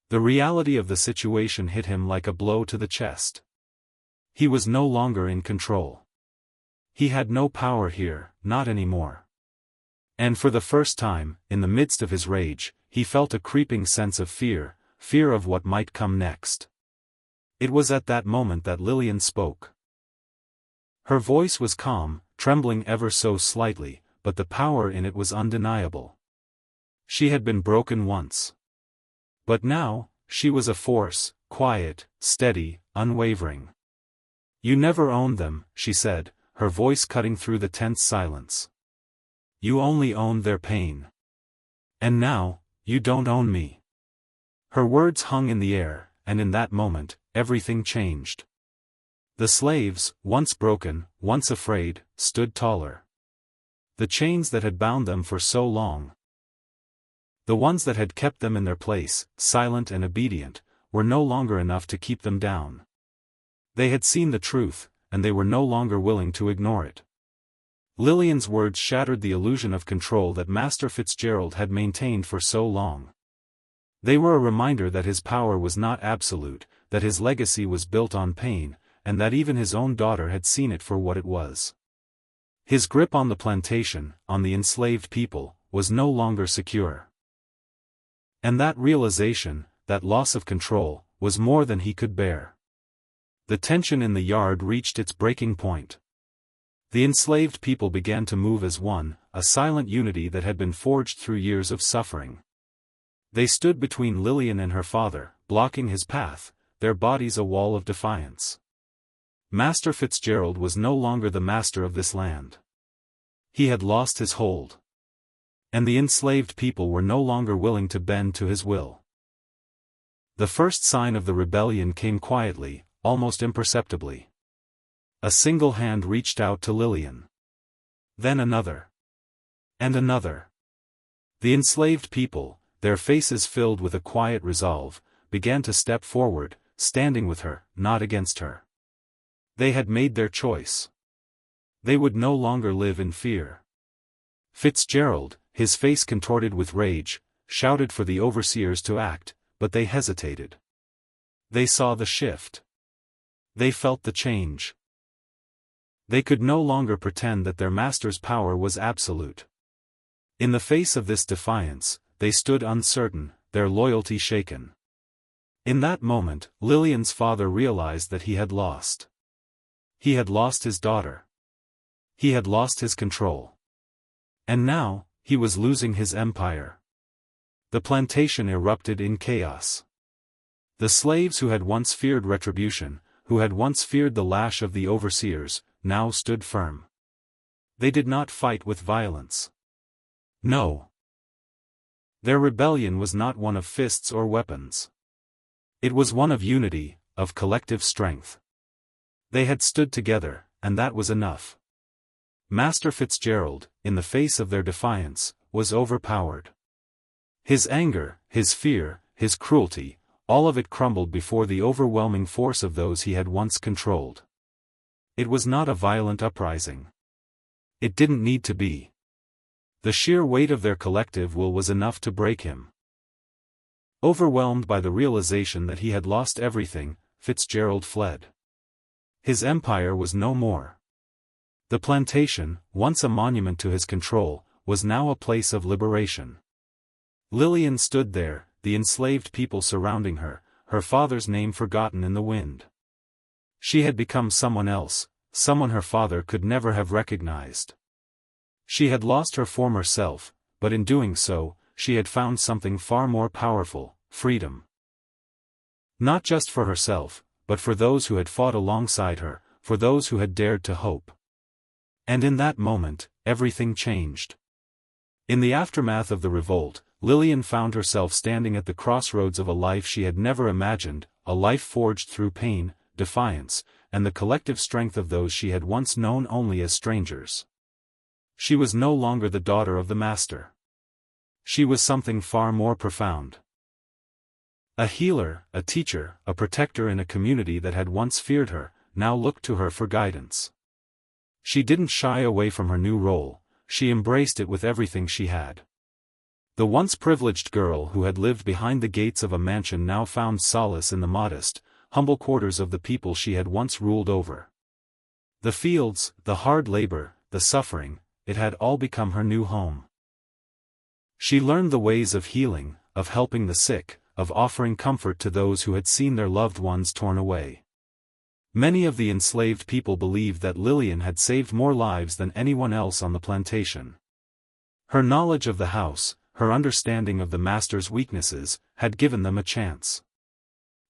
A: The reality of the situation hit him like a blow to the chest. He was no longer in control. He had no power here, not anymore. And for the first time, in the midst of his rage, he felt a creeping sense of fear, fear of what might come next. It was at that moment that Lillian spoke. Her voice was calm, trembling ever so slightly, but the power in it was undeniable. She had been broken once. But now, she was a force, quiet, steady, unwavering. You never owned them, she said, her voice cutting through the tense silence. You only owned their pain. And now, you don't own me. Her words hung in the air, and in that moment, everything changed. The slaves, once broken, once afraid, stood taller. The chains that had bound them for so long, the ones that had kept them in their place, silent and obedient, were no longer enough to keep them down. They had seen the truth, and they were no longer willing to ignore it. Lillian's words shattered the illusion of control that Master Fitzgerald had maintained for so long. They were a reminder that his power was not absolute, that his legacy was built on pain, and that even his own daughter had seen it for what it was. His grip on the plantation, on the enslaved people, was no longer secure. And that realization, that loss of control, was more than he could bear. The tension in the yard reached its breaking point. The enslaved people began to move as one, a silent unity that had been forged through years of suffering. They stood between Lillian and her father, blocking his path, their bodies a wall of defiance. Master Fitzgerald was no longer the master of this land. He had lost his hold. And the enslaved people were no longer willing to bend to his will. The first sign of the rebellion came quietly, almost imperceptibly. A single hand reached out to Lillian. Then another. And another. The enslaved people, their faces filled with a quiet resolve, began to step forward, standing with her, not against her. They had made their choice. They would no longer live in fear. Fitzgerald, his face contorted with rage, shouted for the overseers to act, but they hesitated. They saw the shift. They felt the change. They could no longer pretend that their master's power was absolute. In the face of this defiance, they stood uncertain, their loyalty shaken. In that moment, Lillian's father realized that he had lost. He had lost his daughter. He had lost his control. And now, he was losing his empire. The plantation erupted in chaos. The slaves who had once feared retribution, who had once feared the lash of the overseers, now stood firm. They did not fight with violence. No. Their rebellion was not one of fists or weapons. It was one of unity, of collective strength. They had stood together, and that was enough. Master Fitzgerald, in the face of their defiance, was overpowered. His anger, his fear, his cruelty, all of it crumbled before the overwhelming force of those he had once controlled. It was not a violent uprising. It didn't need to be. The sheer weight of their collective will was enough to break him. Overwhelmed by the realization that he had lost everything, Fitzgerald fled. His empire was no more. The plantation, once a monument to his control, was now a place of liberation. Lillian stood there, the enslaved people surrounding her, her father's name forgotten in the wind. She had become someone else, someone her father could never have recognized. She had lost her former self, but in doing so, she had found something far more powerful, freedom. Not just for herself, but for those who had fought alongside her, for those who had dared to hope. And in that moment, everything changed. In the aftermath of the revolt, Lillian found herself standing at the crossroads of a life she had never imagined, a life forged through pain, defiance, and the collective strength of those she had once known only as strangers. She was no longer the daughter of the master. She was something far more profound. A healer, a teacher, a protector in a community that had once feared her, now looked to her for guidance. She didn't shy away from her new role, she embraced it with everything she had. The once privileged girl who had lived behind the gates of a mansion now found solace in the modest, humble quarters of the people she had once ruled over. The fields, the hard labor, the suffering, it had all become her new home. She learned the ways of healing, of helping the sick, of offering comfort to those who had seen their loved ones torn away. Many of the enslaved people believed that Lillian had saved more lives than anyone else on the plantation. Her knowledge of the house, her understanding of the master's weaknesses, had given them a chance.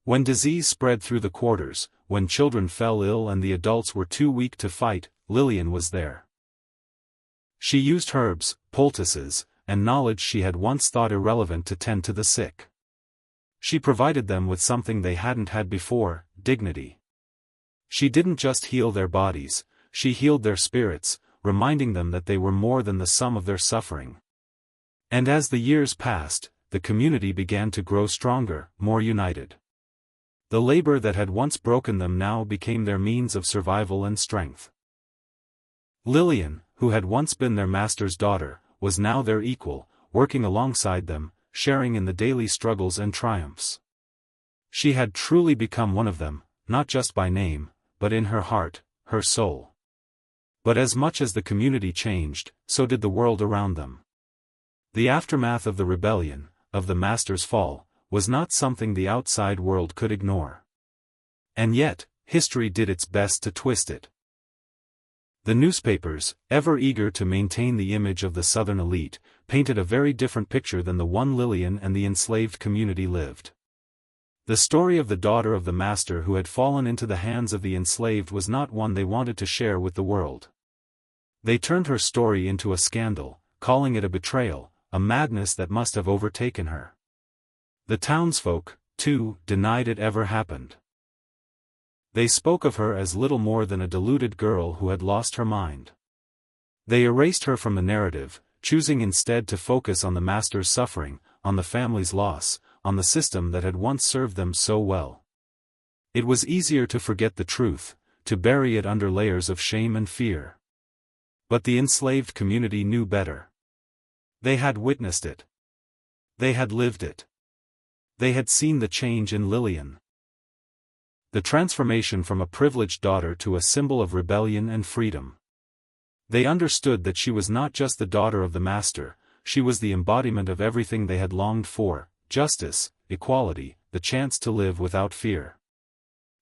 A: When disease spread through the quarters, when children fell ill and the adults were too weak to fight, Lillian was there. She used herbs, poultices, and knowledge she had once thought irrelevant to tend to the sick. She provided them with something they hadn't had before, dignity. She didn't just heal their bodies, she healed their spirits, reminding them that they were more than the sum of their suffering. And as the years passed, the community began to grow stronger, more united. The labor that had once broken them now became their means of survival and strength. Lillian, who had once been their master's daughter, was now their equal, working alongside them, sharing in the daily struggles and triumphs. She had truly become one of them, not just by name, but in her heart, her soul. But as much as the community changed, so did the world around them. The aftermath of the rebellion, of the master's fall, was not something the outside world could ignore. And yet, history did its best to twist it. The newspapers, ever eager to maintain the image of the Southern elite, painted a very different picture than the one Lillian and the enslaved community lived. The story of the daughter of the master who had fallen into the hands of the enslaved was not one they wanted to share with the world. They turned her story into a scandal, calling it a betrayal, a madness that must have overtaken her. The townsfolk, too, denied it ever happened. They spoke of her as little more than a deluded girl who had lost her mind. They erased her from the narrative, choosing instead to focus on the master's suffering, on the family's loss, on the system that had once served them so well. It was easier to forget the truth, to bury it under layers of shame and fear. But the enslaved community knew better. They had witnessed it. They had lived it. They had seen the change in Lillian. The transformation from a privileged daughter to a symbol of rebellion and freedom. They understood that she was not just the daughter of the master, she was the embodiment of everything they had longed for: justice, equality, the chance to live without fear.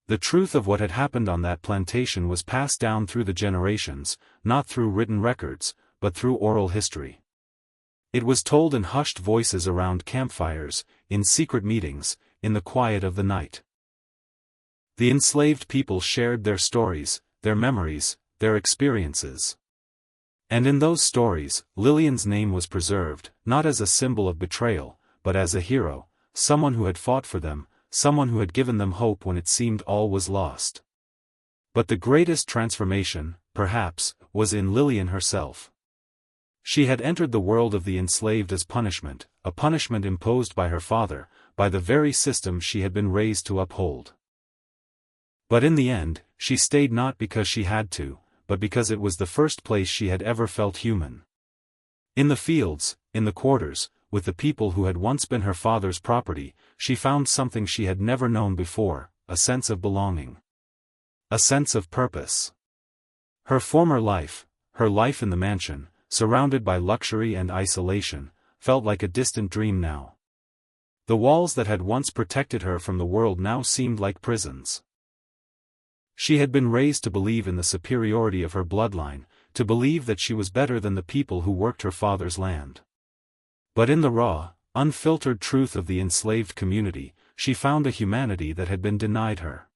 A: The truth of what had happened on that plantation was passed down through the generations, not through written records, but through oral history. It was told in hushed voices around campfires, in secret meetings, in the quiet of the night. The enslaved people shared their stories, their memories, their experiences. And in those stories, Lillian's name was preserved, not as a symbol of betrayal, but as a hero, someone who had fought for them, someone who had given them hope when it seemed all was lost. But the greatest transformation, perhaps, was in Lillian herself. She had entered the world of the enslaved as punishment, a punishment imposed by her father, by the very system she had been raised to uphold. But in the end, she stayed not because she had to, but because it was the first place she had ever felt human. In the fields, in the quarters, with the people who had once been her father's property, she found something she had never known before, a sense of belonging. A sense of purpose. Her former life, her life in the mansion, surrounded by luxury and isolation, felt like a distant dream now. The walls that had once protected her from the world now seemed like prisons. She had been raised to believe in the superiority of her bloodline, to believe that she was better than the people who worked her father's land. But in the raw, unfiltered truth of the enslaved community, she found a humanity that had been denied her.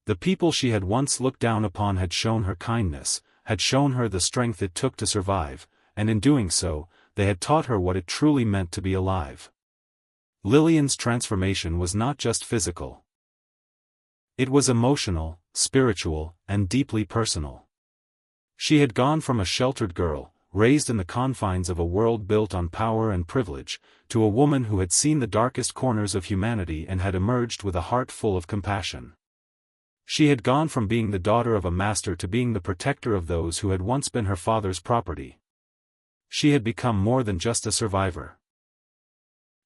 A: The people she had once looked down upon had shown her kindness, had shown her the strength it took to survive, and in doing so, they had taught her what it truly meant to be alive. Lillian's transformation was not just physical. It was emotional, spiritual, and deeply personal. She had gone from a sheltered girl, raised in the confines of a world built on power and privilege, to a woman who had seen the darkest corners of humanity and had emerged with a heart full of compassion. She had gone from being the daughter of a master to being the protector of those who had once been her father's property. She had become more than just a survivor.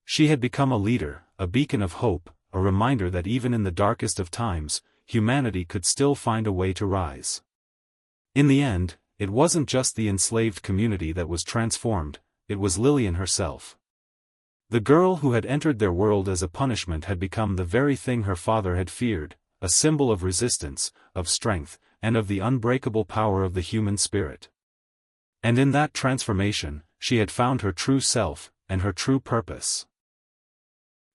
A: She had become a leader, a beacon of hope, a reminder that even in the darkest of times, humanity could still find a way to rise. In the end, it wasn't just the enslaved community that was transformed, it was Lillian herself. The girl who had entered their world as a punishment had become the very thing her father had feared, a symbol of resistance, of strength, and of the unbreakable power of the human spirit. And in that transformation, she had found her true self, and her true purpose.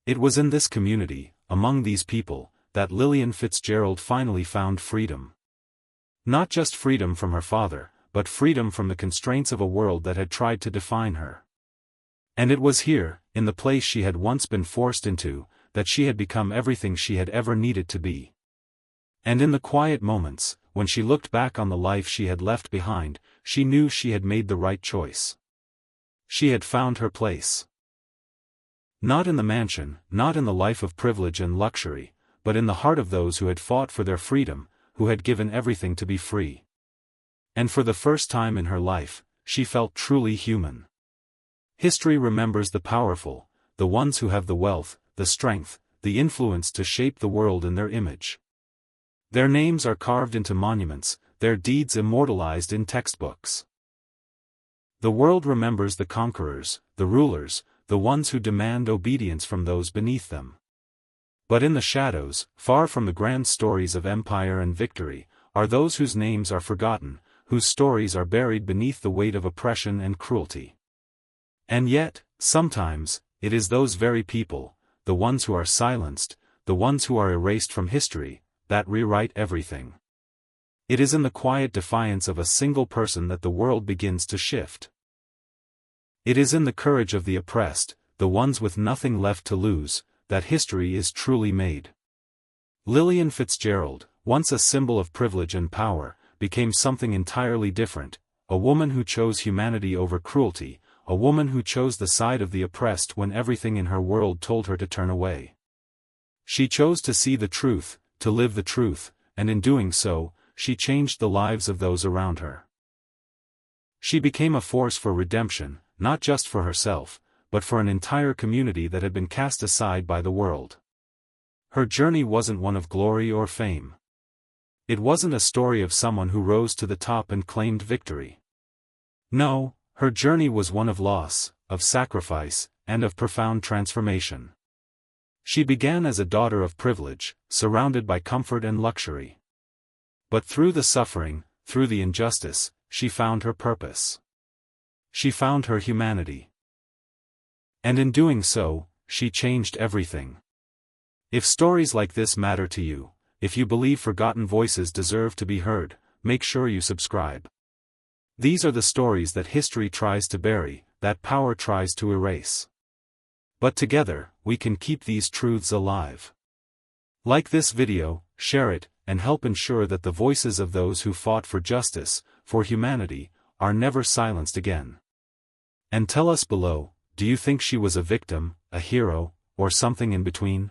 A: It was in this community, among these people, that Lillian Fitzgerald finally found freedom. Not just freedom from her father, but freedom from the constraints of a world that had tried to define her. And it was here, in the place she had once been forced into, that she had become everything she had ever needed to be. And in the quiet moments, when she looked back on the life she had left behind, she knew she had made the right choice. She had found her place. Not in the mansion, not in the life of privilege and luxury, but in the heart of those who had fought for their freedom, who had given everything to be free. And for the first time in her life, she felt truly human. History remembers the powerful, the ones who have the wealth, the strength, the influence to shape the world in their image. Their names are carved into monuments, their deeds immortalized in textbooks. The world remembers the conquerors, the rulers, the ones who demand obedience from those beneath them. But in the shadows, far from the grand stories of empire and victory, are those whose names are forgotten, whose stories are buried beneath the weight of oppression and cruelty. And yet, sometimes, it is those very people, the ones who are silenced, the ones who are erased from history, that rewrite everything. It is in the quiet defiance of a single person that the world begins to shift. It is in the courage of the oppressed, the ones with nothing left to lose, that history is truly made. Lillian Fitzgerald, once a symbol of privilege and power, became something entirely different, a woman who chose humanity over cruelty, a woman who chose the side of the oppressed when everything in her world told her to turn away. She chose to see the truth, to live the truth, and in doing so, she changed the lives of those around her. She became a force for redemption, not just for herself, but for an entire community that had been cast aside by the world. Her journey wasn't one of glory or fame. It wasn't a story of someone who rose to the top and claimed victory. No, her journey was one of loss, of sacrifice, and of profound transformation. She began as a daughter of privilege, surrounded by comfort and luxury. But through the suffering, through the injustice, she found her purpose. She found her humanity. And in doing so, she changed everything. If stories like this matter to you, if you believe forgotten voices deserve to be heard, make sure you subscribe. These are the stories that history tries to bury, that power tries to erase. But together, we can keep these truths alive. Like this video, share it, and help ensure that the voices of those who fought for justice, for humanity, are never silenced again. And tell us below, do you think she was a victim, a hero, or something in between?